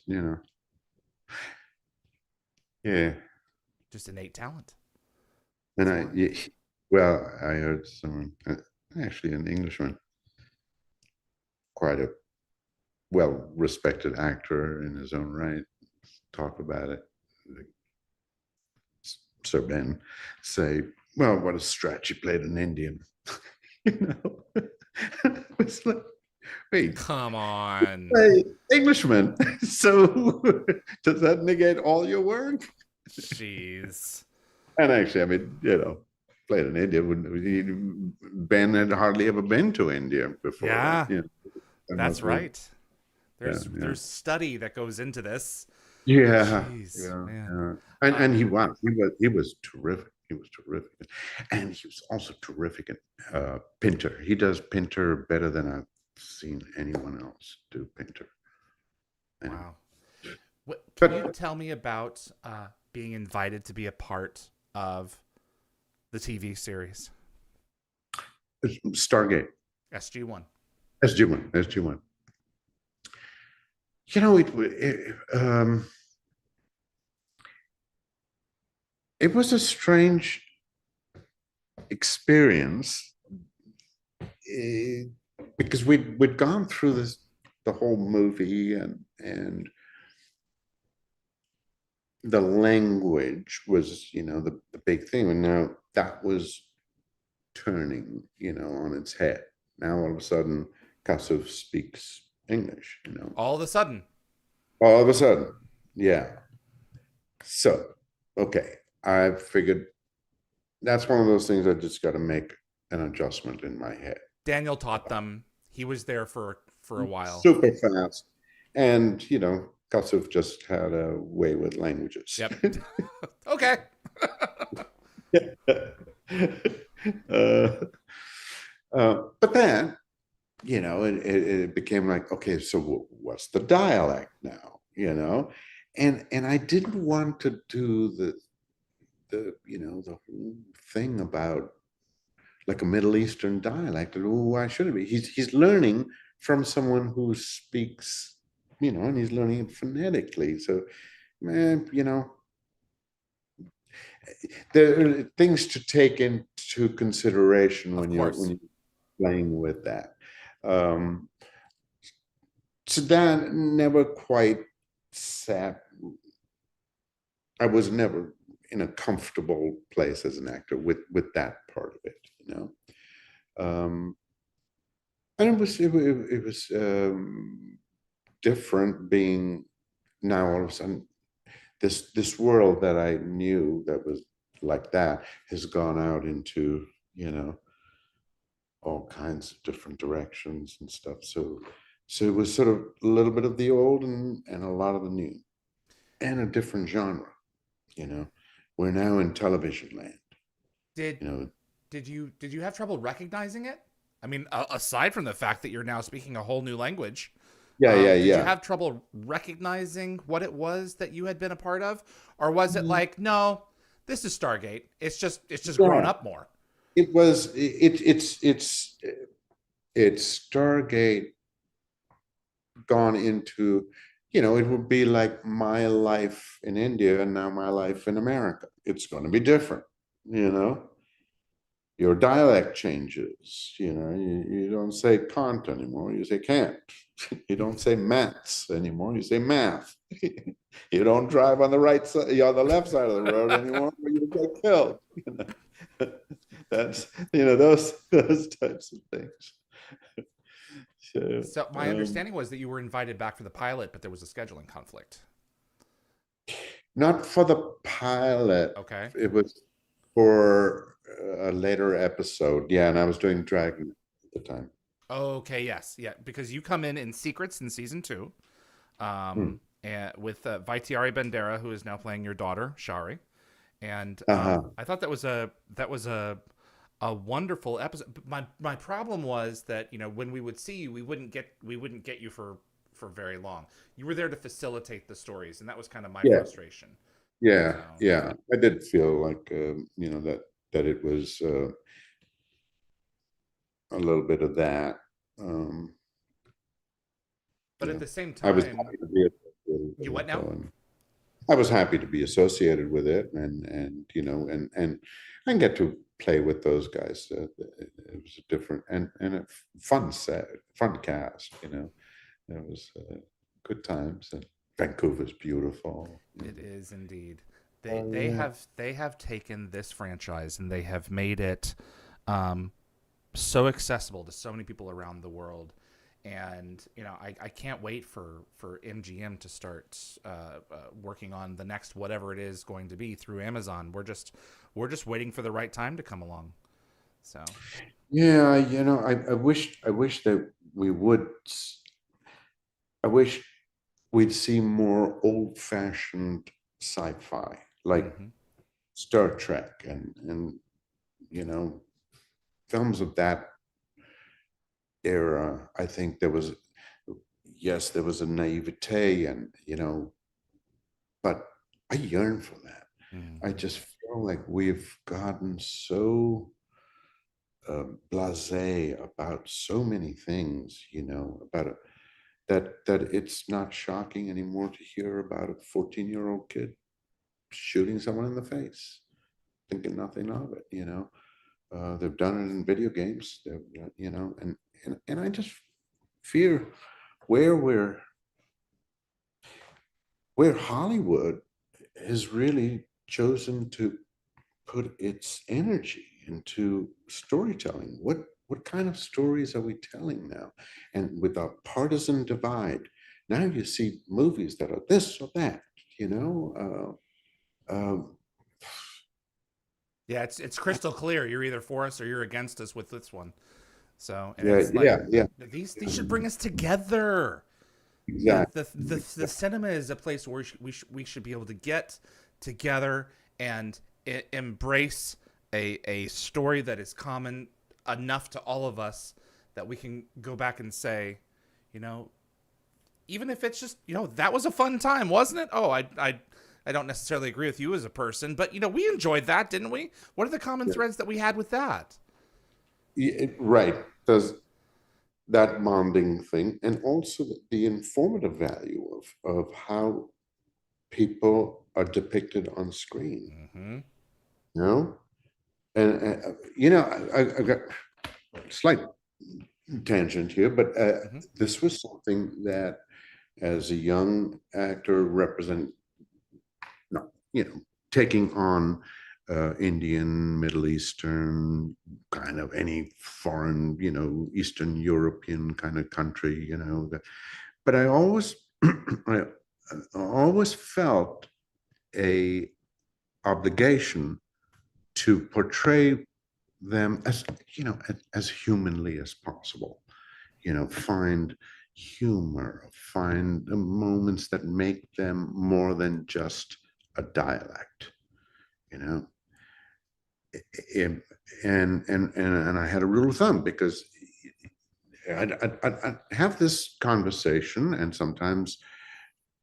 just innate talent. And I heard someone, actually an Englishman, quite a well-respected actor in his own right, talk about it. Sir Ben say, well, what a stretch, he played an Indian. It's like, wait, come on, hey, Englishman. So does that negate all your work? Jeez. And actually, I mean, played in India. Ben had hardly ever been to India before. Yeah, that's right. There's study that goes into this. Yeah, jeez, man. And he was terrific. He was terrific, and he was also terrific at Pinter. He does Pinter better than I've seen anyone else do Pinter. Anyway. Wow. Can you tell me about being invited to be a part of the TV series? Stargate. SG-1. SG-1. It was a strange experience because we'd gone through the whole movie, and the language was the big thing, and now that was turning on its head. Now all of a sudden Kasuf speaks English, all of a sudden, yeah. So okay, I figured that's one of those things I just got to make an adjustment in my head. Daniel taught them. He was there for a while. Super fast. And, Kasuf just had a way with languages. Yep. Okay. But then, it became like, okay, so what's the dialect now? And I didn't want to do the whole thing about like a Middle Eastern dialect. Why should it be? He's learning from someone who speaks, and he's learning it phonetically. So, man, there are things to take into consideration when you're playing with that. So that never quite sat. I was never in a comfortable place as an actor with that part of it, and it was different being now all of a sudden this world that I knew that was like that has gone out into all kinds of different directions and stuff. So it was sort of a little bit of the old and a lot of the new, and a different genre. We're now in television land. Did you have trouble recognizing it? I mean, aside from the fact that you're now speaking a whole new language. Did you have trouble recognizing what it was that you had been a part of, or was it like, no, this is Stargate. It's just grown up more. It was. It's Stargate gone into it would be like my life in India and now my life in America. It's going to be different, you know. Your dialect changes, you don't say can't anymore, you say can't. You don't say maths anymore, you say math. You don't drive on the right side, on the left side of the road anymore, or you get killed. That's those types of things. So my understanding was that you were invited back for the pilot, but there was a scheduling conflict. Not for the pilot. Okay. It was for a later episode. Yeah, and I was doing Dragon at the time. Okay. Yes. Yeah. Because you come in Secrets in season 2, Hmm. and with Vaitiari Bandera, who is now playing your daughter Shari, and Uh-huh. I thought that was a wonderful episode. My problem was that when we would see you, we wouldn't get you for very long. You were there to facilitate the stories, and that was kind of my Yeah, frustration. yeah, So, yeah. I did feel like that it was a little bit of that. Um, but at the same I was time, happy to be associated you with what it, now? though, and I was happy to be associated with it, and get to play with those guys. It was a different and a fun set, fun cast. It was good times, and Vancouver's beautiful. It is indeed. They Oh they yeah. have they have taken this franchise and they have made it um, so accessible to so many people around the world. And I can't wait for MGM to start working on the next whatever it is going to be through Amazon. We're just waiting for the right time to come along. So Yeah, I wish that we would. I wish we'd see more old-fashioned sci-fi, like hmm Star Trek and you know films of that era. I think yes, there was a naivete, and but I yearn for that. I hmm just feel like we've gotten so blasé about so many things, about it, that it's not shocking anymore to hear about a 14-year-old kid shooting someone in the face, thinking nothing of it. They've done it in video games. And I just fear where Hollywood has really chosen to put its energy into storytelling. What kind of stories are we telling now? And with a partisan divide, now you see movies that are this or that. You know, um, Yeah, it's crystal clear. You're either for us or you're against us with this one. So, and yeah, it's like yeah, yeah, these should bring us together. The exactly. cinema is a place where we should be able to get together and embrace a story that is common enough to all of us that we can go back and say, you know, even if it's just, that was a fun time, wasn't it? Oh, I don't necessarily agree with you as a person, but we enjoyed that, didn't we? What are the common Yeah. threads that we had with that? Right. Does that bonding thing, and also the informative value of how people are depicted on screen. Mm-hmm. You know, and I got a slight tangent here, but Mm-hmm. this was something that, as a young actor, represent no, taking on Indian, Middle Eastern, kind of any foreign, Eastern European kind of country, but I always, I always felt a obligation to portray them as, as humanly as possible. Find humor, find the moments that make them more than just a dialect. You know, and I had a rule of thumb, because I'd have this conversation and sometimes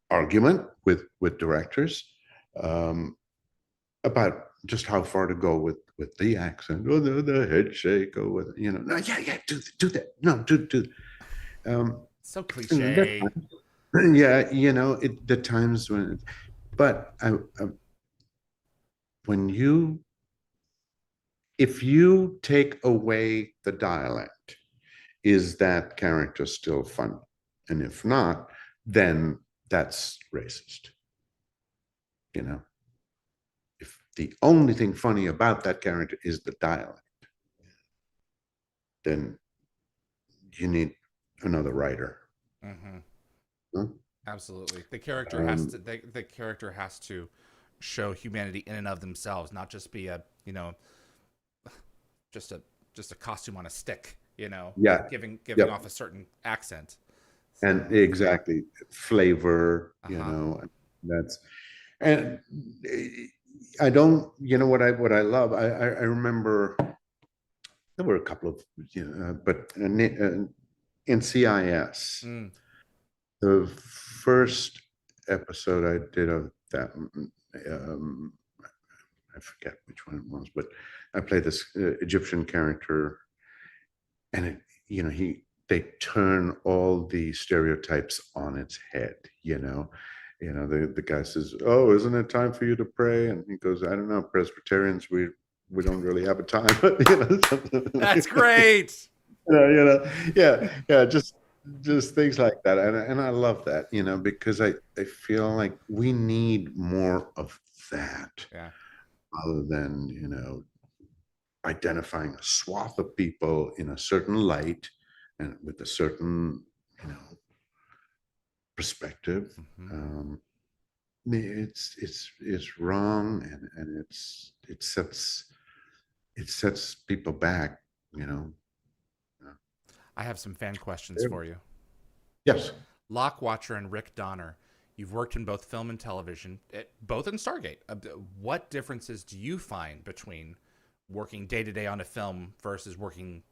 argument with directors um, about just how far to go with the accent, or the head shake, or with no, yeah, do that, no, do So and cliche. Yeah, the times when, but when you, if you take away the dialect, is that character still funny? And if not, then that's racist. You know, if the only thing funny about that character is the dialect, then you need another writer. Hmm. Huh? Absolutely. The character has Um, to the character has to show humanity in and of themselves, not just be a, just a just a costume on a stick, yeah, giving off yep, a certain accent. and So, exactly flavor. uh-huh. That's and I don't. You know what I love. I remember there were a couple of, but in CIS, Mm. the first episode I did of that, um, I forget which one it was, but I played this Egyptian character, and they turn all the stereotypes on its head. The guy says, "Oh, isn't it time for you to pray?" And he goes, "I don't know, Presbyterians, we don't really have a time," but something That's like that. great. Yeah, just things like that, and I love that, because I feel like we need more of that, Yeah. other than identifying a swath of people in a certain light and with a certain you know perspective. Hmm. um it's wrong, and it sets people back, you know I have some fan questions for you. yes. Lockwatcher and Rick Donner, you've worked in both film and television, both in Stargate. What differences do you find between working day to day on a film versus working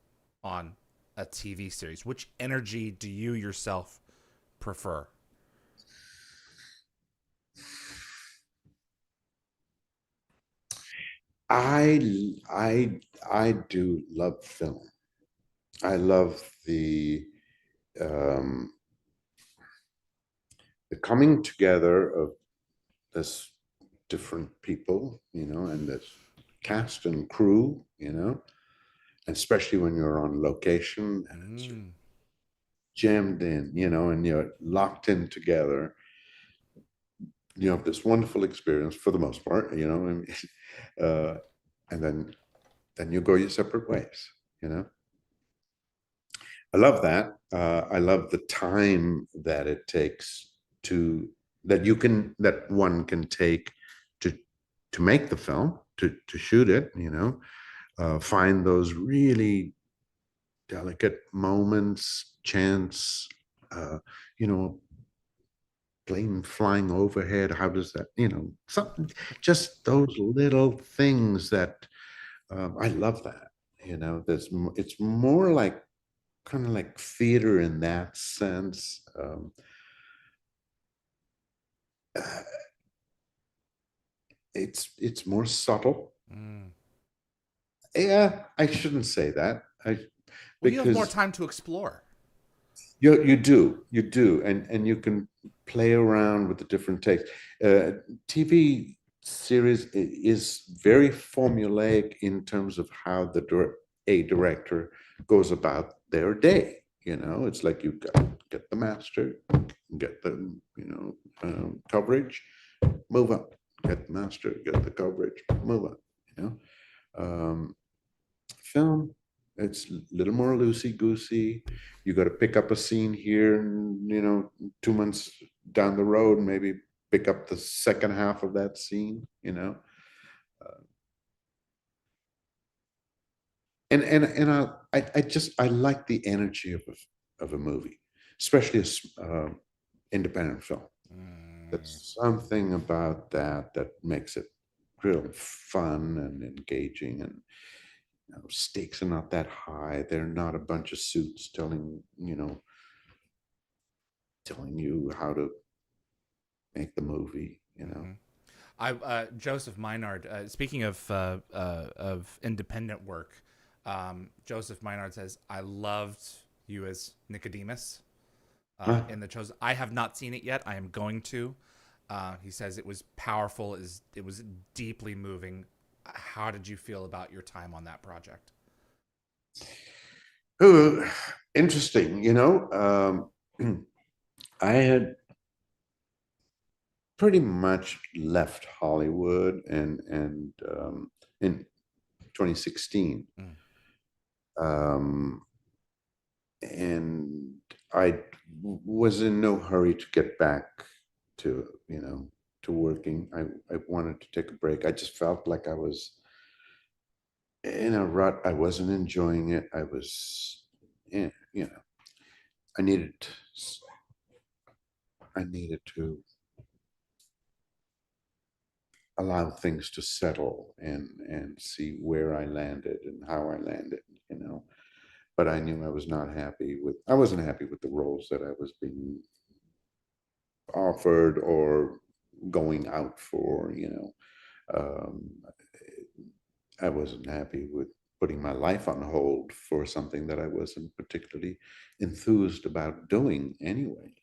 on a TV series? Which energy do you yourself prefer? I do love film. I love um the coming together of this different people, and this cast and crew, especially when you're on location and it's Mm. jammed in, and you're locked in together. You have this wonderful experience for the most part, uh, and then you go your separate ways. You know, I love that. I love the time that it takes to that one can take to make the film, to shoot it. Find those really delicate moments, chance, uh, you know, plane flying overhead. How does that, something, just those little things that I love that. It's more like kind of like theater in that sense. Uh, it's more subtle. Mm. Yeah, I shouldn't say that. Well, you have more Because time to explore. you do, and you can play around with the different takes. TV series is very formulaic in terms of how a director goes about their day. It's like you get the master, get the coverage, move on. Get the master, get the coverage, move on. You know, um, Film, it's a little more loosey goosey. You got to pick up a scene here, and 2 months down the road, maybe pick up the second half of that scene. Uh, and I like the energy of a movie, especially independent film. Mm. There's something about that makes it real fun and engaging, and stakes are not that high. They're not a bunch of suits telling you how to make the movie. Hmm. Joseph Meinard. Speaking of independent work, Joseph Meinard says, "I loved you as Nicodemus." Huh. in the Chosen. I have not seen it yet. I am going to. He says it was powerful. It was deeply moving. How did you feel about your time on that project? Ooh, interesting. I had pretty much left Hollywood in 2016. Mm. Um, and I was in no hurry to get back to, to working. I wanted to take a break. I just felt like I was in a rut. I wasn't enjoying it. I was, I needed, I needed to allow things to settle and see where I landed and how I landed, But I knew I wasn't happy with the roles that I was being offered or going out for, Um, I wasn't happy with putting my life on hold for something that I wasn't particularly enthused about doing anyway,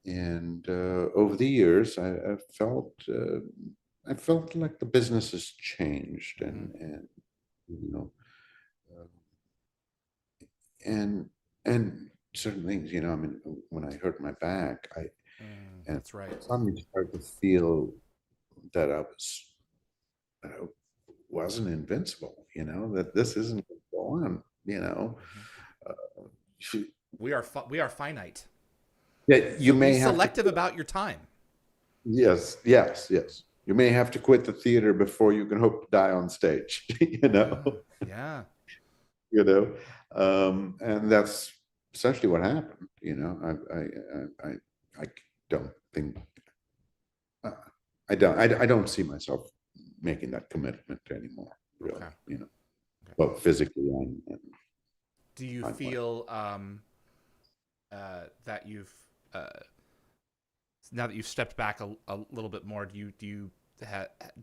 And over the years, I felt like the business has changed, Mm-hmm. and you know, uh, and and certain things, I mean, when I hurt my back, and That's right. suddenly started to feel that that I wasn't invincible, that this isn't going to go on. Mm-hmm. Uh, We are finite. yeah, you So be may have to. selective about your time. Yes, yes, yes. You may have to quit the theater before you can hope to die on stage, Yeah. Yeah. you know, and that's essentially what happened. I don't think, uh, I don't see myself making that commitment anymore, Okay. really, Okay. both physically and Do you time-wise. feel that you've now that you've stepped back a little bit more? Do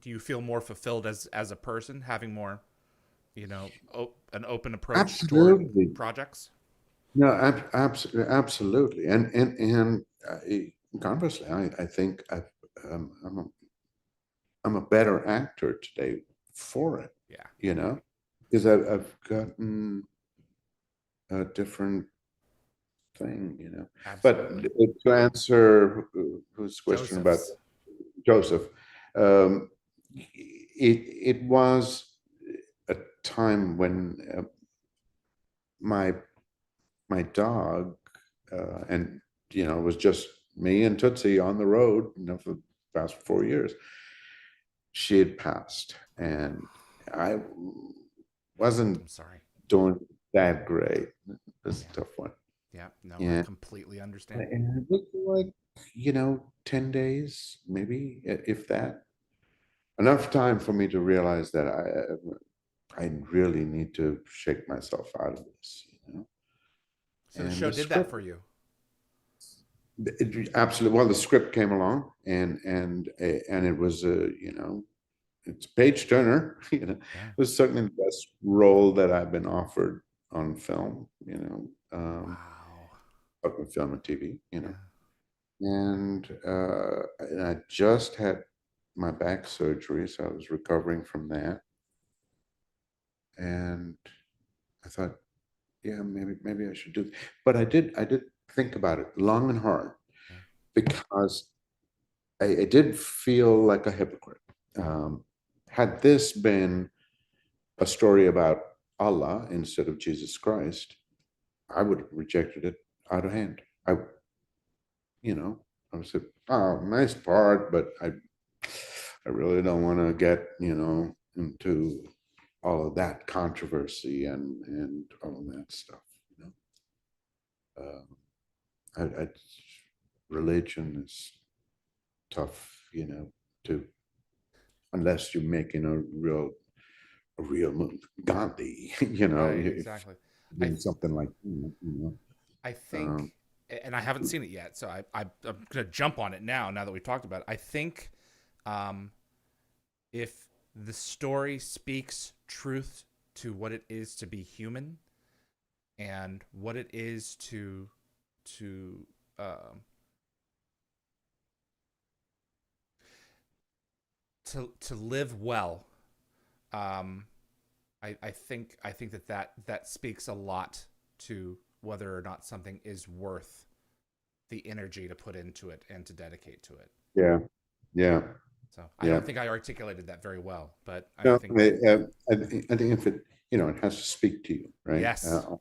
you feel more fulfilled as a person, having more an open approach toward Absolutely. projects? No, absolutely. Conversely, I think um, I'm a, I'm a better actor today for it, Yeah. because I've gotten a different thing, But Absolutely. to answer whose question about Joseph's. Joseph, um, it was a time when my my dog and it was just me and Tootsie on the road, for the past 4 years. She had passed, and I wasn't I'm sorry. doing that great. This is Yeah. a tough one. Yeah. No, I Yeah. completely understand. And it was like, 10 days, maybe, if that. Enough time for me to realize that I really need to shake myself out of this, So the And show the did that script, for you. absolutely. Well, the script came along, and it was it's page turner. Yeah. It was certainly the best role that I've been offered on film. Wow. On film and TV. Yeah. And I just had my back surgery, so I was recovering from that. And I thought, yeah, maybe I should do it. But I did think about it long and hard, Yeah. because I did feel like a hypocrite. Um, had this been a story about Allah instead of Jesus Christ, I would have rejected it out of hand. You know, I would say, oh, nice part, but I really don't want to get, into all of that controversy and all of that stuff. You know, I religion is tough, to unless you're making a real move. Gandhi, Right. if Exactly. I doing something like I um, think, and I haven't seen it yet, so I'm gonna jump on it now. Now that we talked about it, I think um, if the story speaks truth to what it is to be human and what it is to to live well. I think that speaks a lot to whether or not something is worth the energy to put into it and to dedicate to it. Yeah, yeah, So I yeah. don't think I articulated that very well, but I No, think I think if it, it has to speak to you, right? yes, On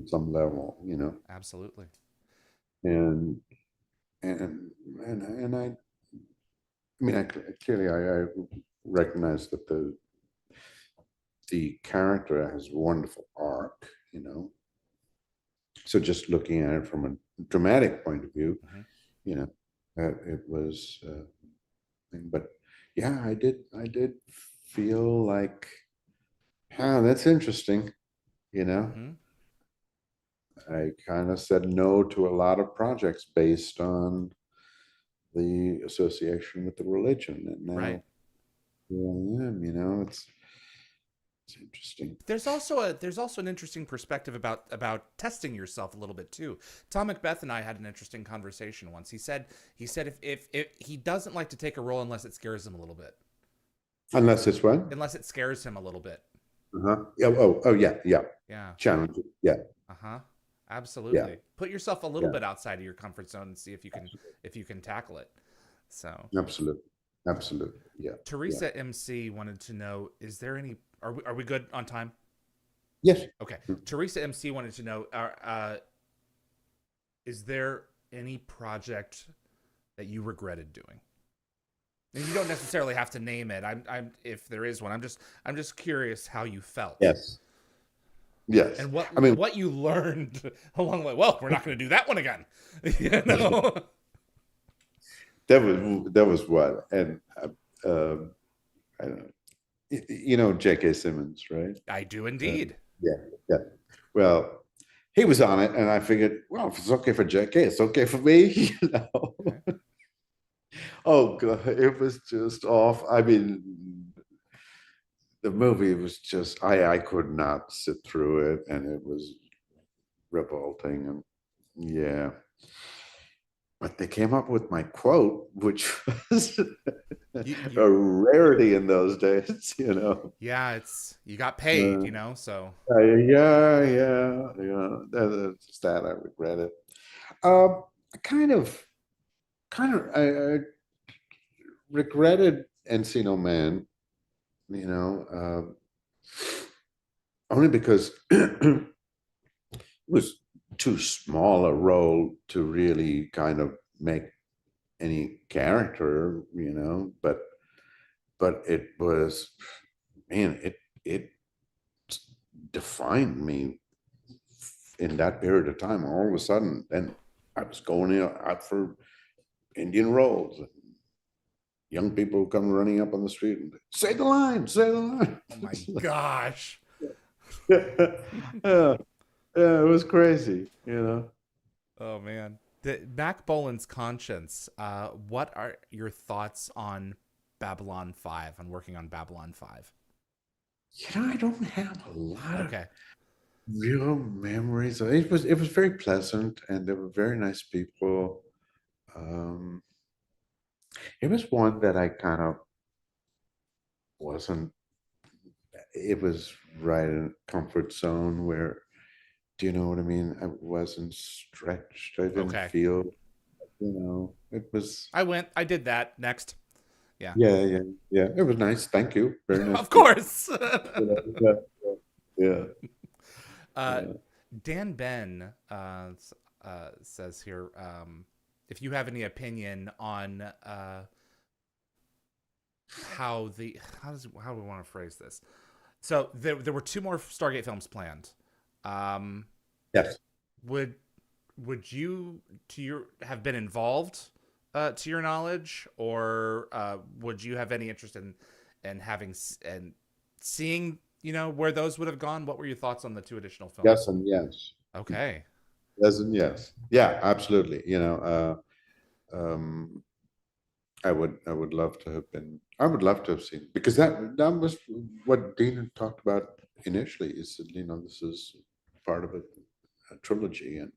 some level, absolutely. and and and I mean, clearly I recognize that the character has a wonderful arc, So just looking at it from a dramatic point of view, Hmm. you know, it was, but yeah, I did feel like, that's interesting, you know. Hmm. I kind of said no to a lot of projects based on the association with the religion, and Right. now here I am, it's interesting. There's also an interesting perspective about testing yourself a little bit too. Tom Macbeth and I had an interesting conversation once. He said if he doesn't like to take a role unless it scares him a little bit, Unless it's what? unless it scares him a little bit. Uh-huh. Yeah. Oh, yeah, yeah. Yeah. Challenging. Yeah, Uh-huh. yeah, Absolutely. Put yourself a little yeah. bit outside of your comfort zone and see if you can tackle it. So, Absolutely, absolutely. Yeah, yeah. Teresa MC wanted to know, is there any are we good on time? Yes. Okay. Teresa MC wanted to know, is there any project that you regretted doing? And you don't necessarily have to name it. I'm if there is one. I'm just curious how you felt Yes. Yes. and what I mean, what you learned along the way. Well, we're not going to do that one again. You know. that was what, and I don't know. J.K. Simmons, right? I do Uh, indeed. yeah, yeah. Well, he was on it, and I figured, well, if it's okay for J.K., it's okay for me, Okay. Oh God, it was just off. I mean, the movie was just, I could not sit through it, and it was revolting, and yeah. But they came up with my quote, which was You a rarity in those days, yeah, you got paid, so Yeah, yeah, yeah. That's that. I regret it. I I regretted Encino Man, only because it was too small a role to really kind of make any character, but it was, man, it defined me in that period of time. All of a sudden, then I was going out for Indian roles. And young people come running up on the street and say the line, say the line. oh my gosh. Yeah, yeah, it was crazy. Oh man. Mac Bolan's Conscience. What are your thoughts on Babylon 5, on working on Babylon 5? I don't have a lot of Okay. real memories. It was very pleasant, and they were very nice people. Um, it was one that I kind of wasn't. It was right in a comfort zone where, do you know what I mean? I wasn't stretched. I didn't Okay. feel, it was. I did that. Next. Yeah. Yeah, yeah, yeah. It was nice. Thank you. Very nice Of people. course. Yeah, yeah, uh, yeah. Dan Ben says here, if you have any opinion on how do we want to phrase this? So there were two more Stargate films planned. Um, Yes. would would you have been involved to your knowledge, or would you have any interest in having and seeing where those would have gone? What were your thoughts on the two additional Yes films? and yes. Okay. Yes and yes. Yeah, absolutely. Um, I would love to have been. I would love to have seen, because that was what Dean talked about initially. Is that, this is part of a trilogy, and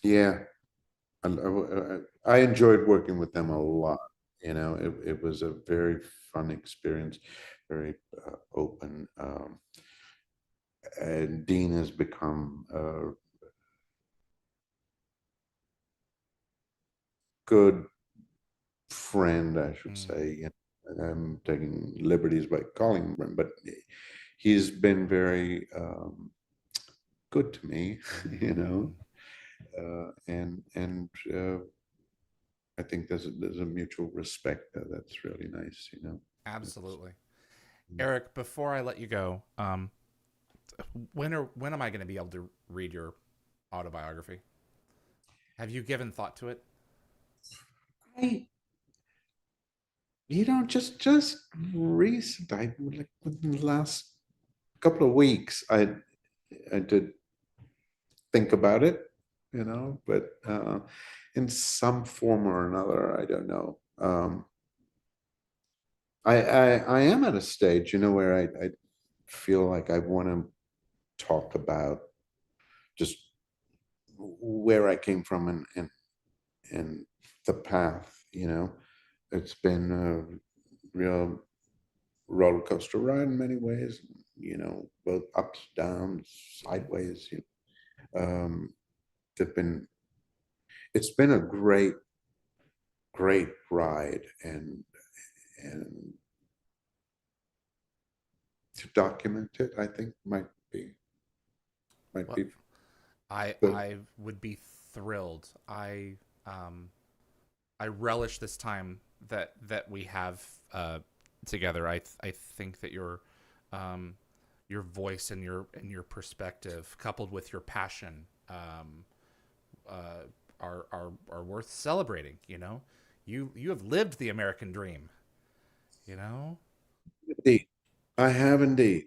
Yeah, I enjoyed working with them a lot. It was a very fun experience, very open. And Dean has become a good friend, I should Mm, say. I'm taking liberties by calling him friend, but he's been very good to me, you know, mm, and I think there's a mutual respect there that's really nice, you know. It's, absolutely. Eric, before I let you go, when am I going to be able to read your autobiography? Have you given thought to it? I, just recent, I like within the last couple of weeks, I did think about it, but in some form or another, I don't know. I am at a stage, where I feel like I want to talk about just where I came from and the path. It's been a real roller coaster ride in many ways. Both ups, downs, Mm-hmm. sideways. Um, there've been It's been a great ride, and to document it, I think be might Well, be I good. I would be thrilled. Um I relish this time that we have together. I think that um, your voice and your perspective, coupled with your passion, uh, are worth celebrating. You have lived the American dream. You know. Indeed, I have indeed.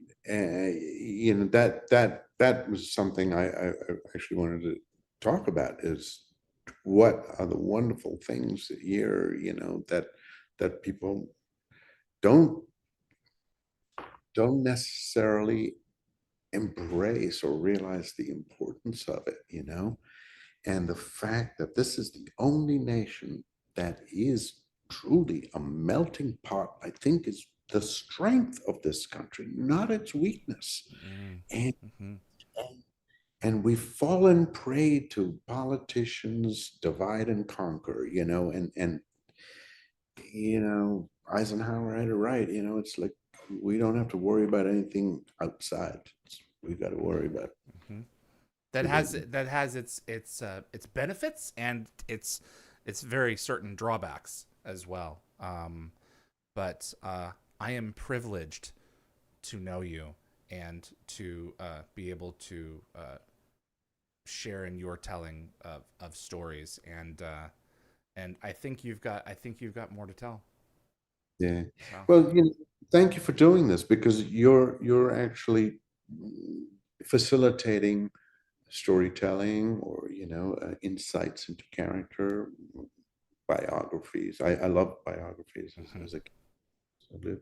That was something I actually wanted to talk about is what are the wonderful things here, that people don't don't necessarily embrace or realize the importance of it, and the fact that this is the only nation that is truly a melting pot, I think, is the strength of this country, not its weakness. And Mm-hmm. and we've fallen prey to politicians divide and conquer, Eisenhower had it right. It's like we don't have to worry about anything outside. We got to worry about Mm-hmm. That has its benefits and its very certain drawbacks as well. But I am privileged to know you and to be able to share in your telling of stories, and I think you've got more to tell. Yeah. So Well, thank you for doing this because you're actually facilitating storytelling or insights into character, biographies. I love biographies mhm. as a kid. I do.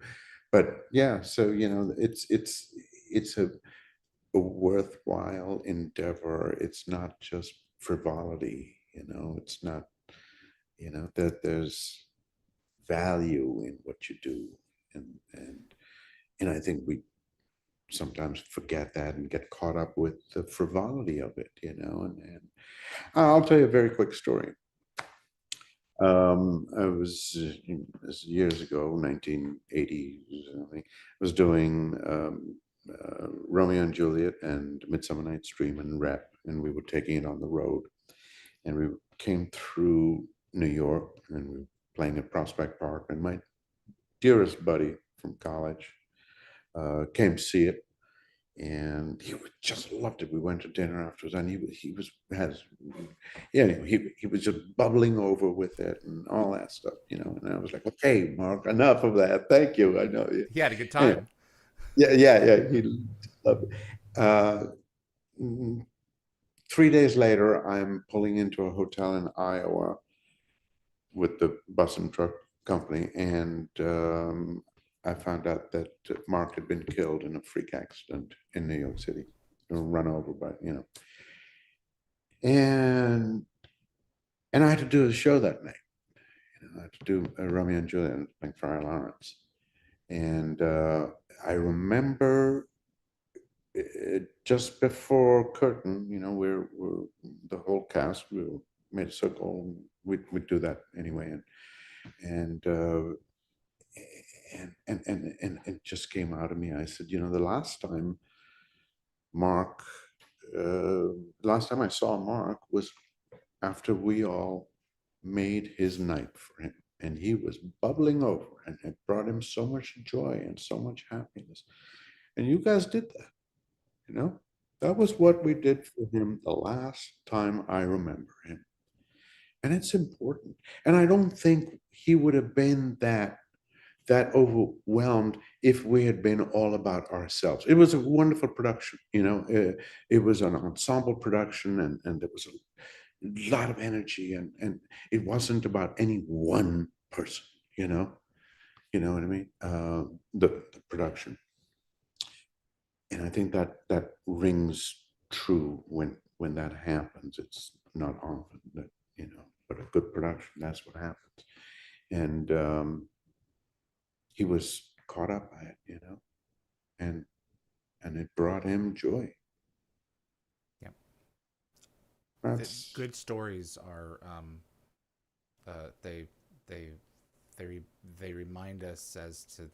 But yeah, so it's a worthwhile endeavor. It's not just frivolity. It's not that there's value in what you do, and and and I think we sometimes forget that and get caught up with the frivolity of it, and I'll tell you a very quick story. I was this years ago, 1980 something. I was doing Romeo and Juliet and Midsummer Night's Dream and Rep, and we were taking it on the road, and we came through New York, and we were playing at Prospect Park, and my dearest buddy from college came to see it, and he just loved it. We went to dinner afterwards, and he was has yeah he was just bubbling over with it and all that stuff, And I was like, okay, Mark, enough of that. Thank you. I know you. He had a good Anyway, time. yeah. He loved it. Mm, 3 days later, I'm pulling into a hotel in Iowa with the bus and truck company, and I found out that Mark had been killed in a freak accident in New York City, run over by. and I had to do a show that night. I had to do Romeo and Juliet like Friar Lawrence, and I remember just before curtain, we're the whole cast we made a circle. We do that anyway, and and it just came out of me. I said, the Mark, last time I saw Mark was after we all made his night for him, and he was bubbling over, and it brought him so much joy and so much happiness. And you guys did that, you know. That was what we did for him the last time I remember him. And it's important. And I don't think he would have been that overwhelmed if we had been all about ourselves. It was a wonderful production, it was an ensemble production, and there was a lot of energy, and it wasn't about any one person, you know what I mean? The production. And I think that rings true when that happens. It's not often that, but a good production, that's what happens. And he was caught up by it, and it brought him joy. Yeah. That's Good stories are they they they remind us as to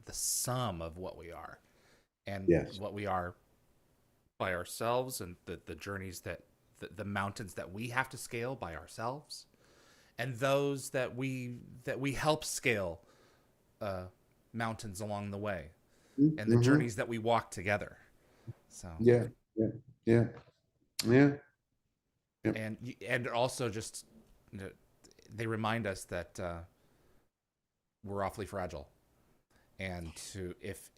the sum of what we are, and yes. what we are by ourselves, and the journeys that the mountains that we have to scale by ourselves, and those that we help scale mountains along the way, and the Mm-hmm. journeys that we walk together. So Yeah, yeah, yeah, yeah. Yep. and also just, they remind us that we're awfully fragile, and to if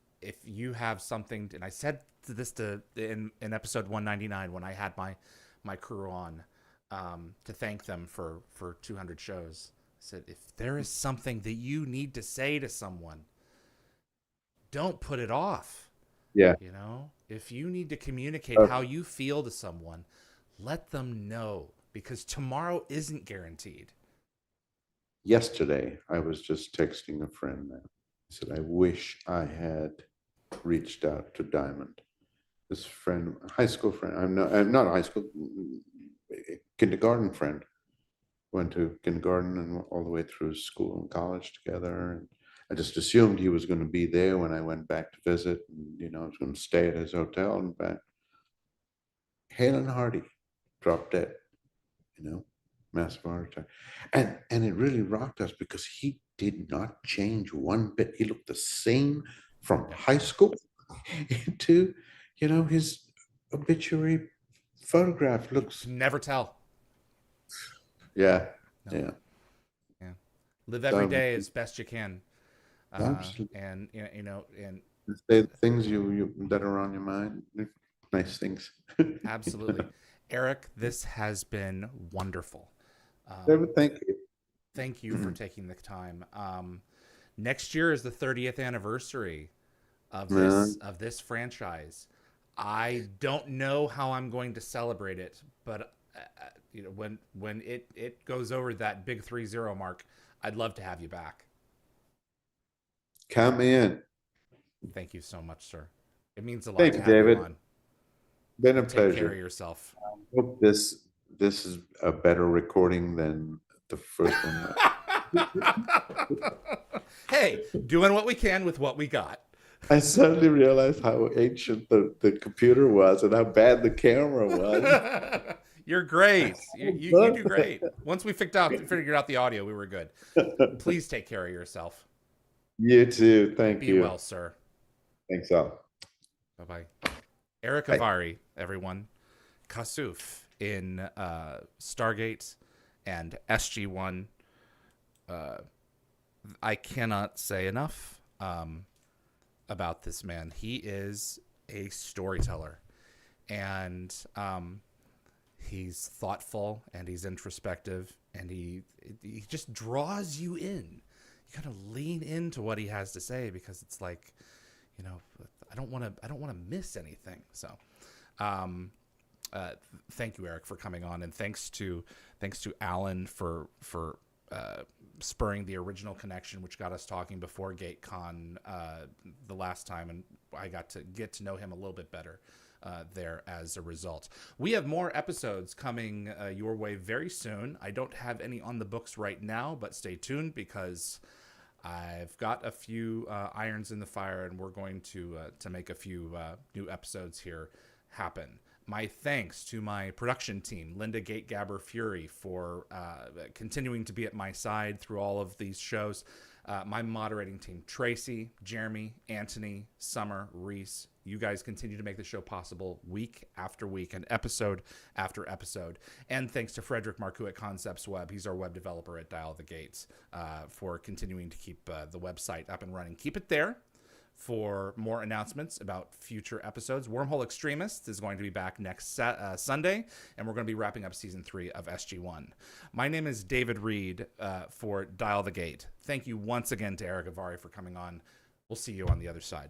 you have something, and I said this in episode 199 when I had my crew on, to thank them for 200 shows. I said, if there is something that you need to say to someone, don't put it off. Yeah. If you need to communicate how you feel to someone, let them know, because tomorrow isn't guaranteed. Yesterday, I was just texting a friend. I said, I wish I had reached out to Diamond. This friend, high school friend. I'm not high school, kindergarten friend. Went to kindergarten and all the way through school and college together. And I just assumed he was going to be there when I went back to visit. And, I was going to stay at his hotel and back. Hale and Hardy dropped dead, massive heart attack. And it really rocked us because he did not change one bit. He looked the same from high school to, his obituary photograph looks. Never tell. Yeah, No. yeah. Yeah. Live every day as best you can. Absolutely. And and Say the things you that are on your mind. Nice things. absolutely. Erick, this has been wonderful. David, thank you. Thank you for taking the time. Next year is the 30th anniversary of this franchise. I don't know how I'm going to celebrate it, but when it goes over that big 3-0 mark, I'd love to have you back. Come in. Thank you so much, sir. It means a lot Thank to you, have David. you on. Been a Take care of pleasure. yourself. Hope this is a better recording than the first one. Hey, doing what we can with what we got. I suddenly realized how ancient the computer was and how bad the camera was. You're great. You do great. Once we figured out the audio, we were good. Please take care of yourself. You too. Thank you. Be well, sir. Thanks, Al. Bye-bye. Erick Avari, everyone. Kasuf in Stargate and SG-1. I cannot say enough about this man. He is a storyteller, and he's thoughtful, and he's introspective, and he just draws you in. You gotta lean into what he has to say, because it's like, I don't want to miss anything. So Thank you, Eric, for coming on, and thanks to Alan for spurring the original connection, which got us talking before Gatecon the last time, and I got to get to know him a little bit better there as a result. We have more episodes coming your way very soon. I don't have any on the books right now, but stay tuned because I've got a few irons in the fire, and we're going to make a few new episodes here happen. My thanks to my production team, Linda Gategabber Fury, for continuing to be at my side through all of these shows. My moderating team, Tracy, Jeremy, Anthony, Summer, Reese. You guys continue to make the show possible week after week and episode after episode. And thanks to Frederick Marcoux at Concepts Web. He's our web developer at Dial the Gates for continuing to keep the website up and running. Keep it there for more announcements about future episodes. Wormhole Extremists is going to be back next Sunday, and we're going to be wrapping up Season 3 of SG-1. My name is David Reed for Dial the Gate. Thank you once again to Erick Avari for coming on. We'll see you on the other side.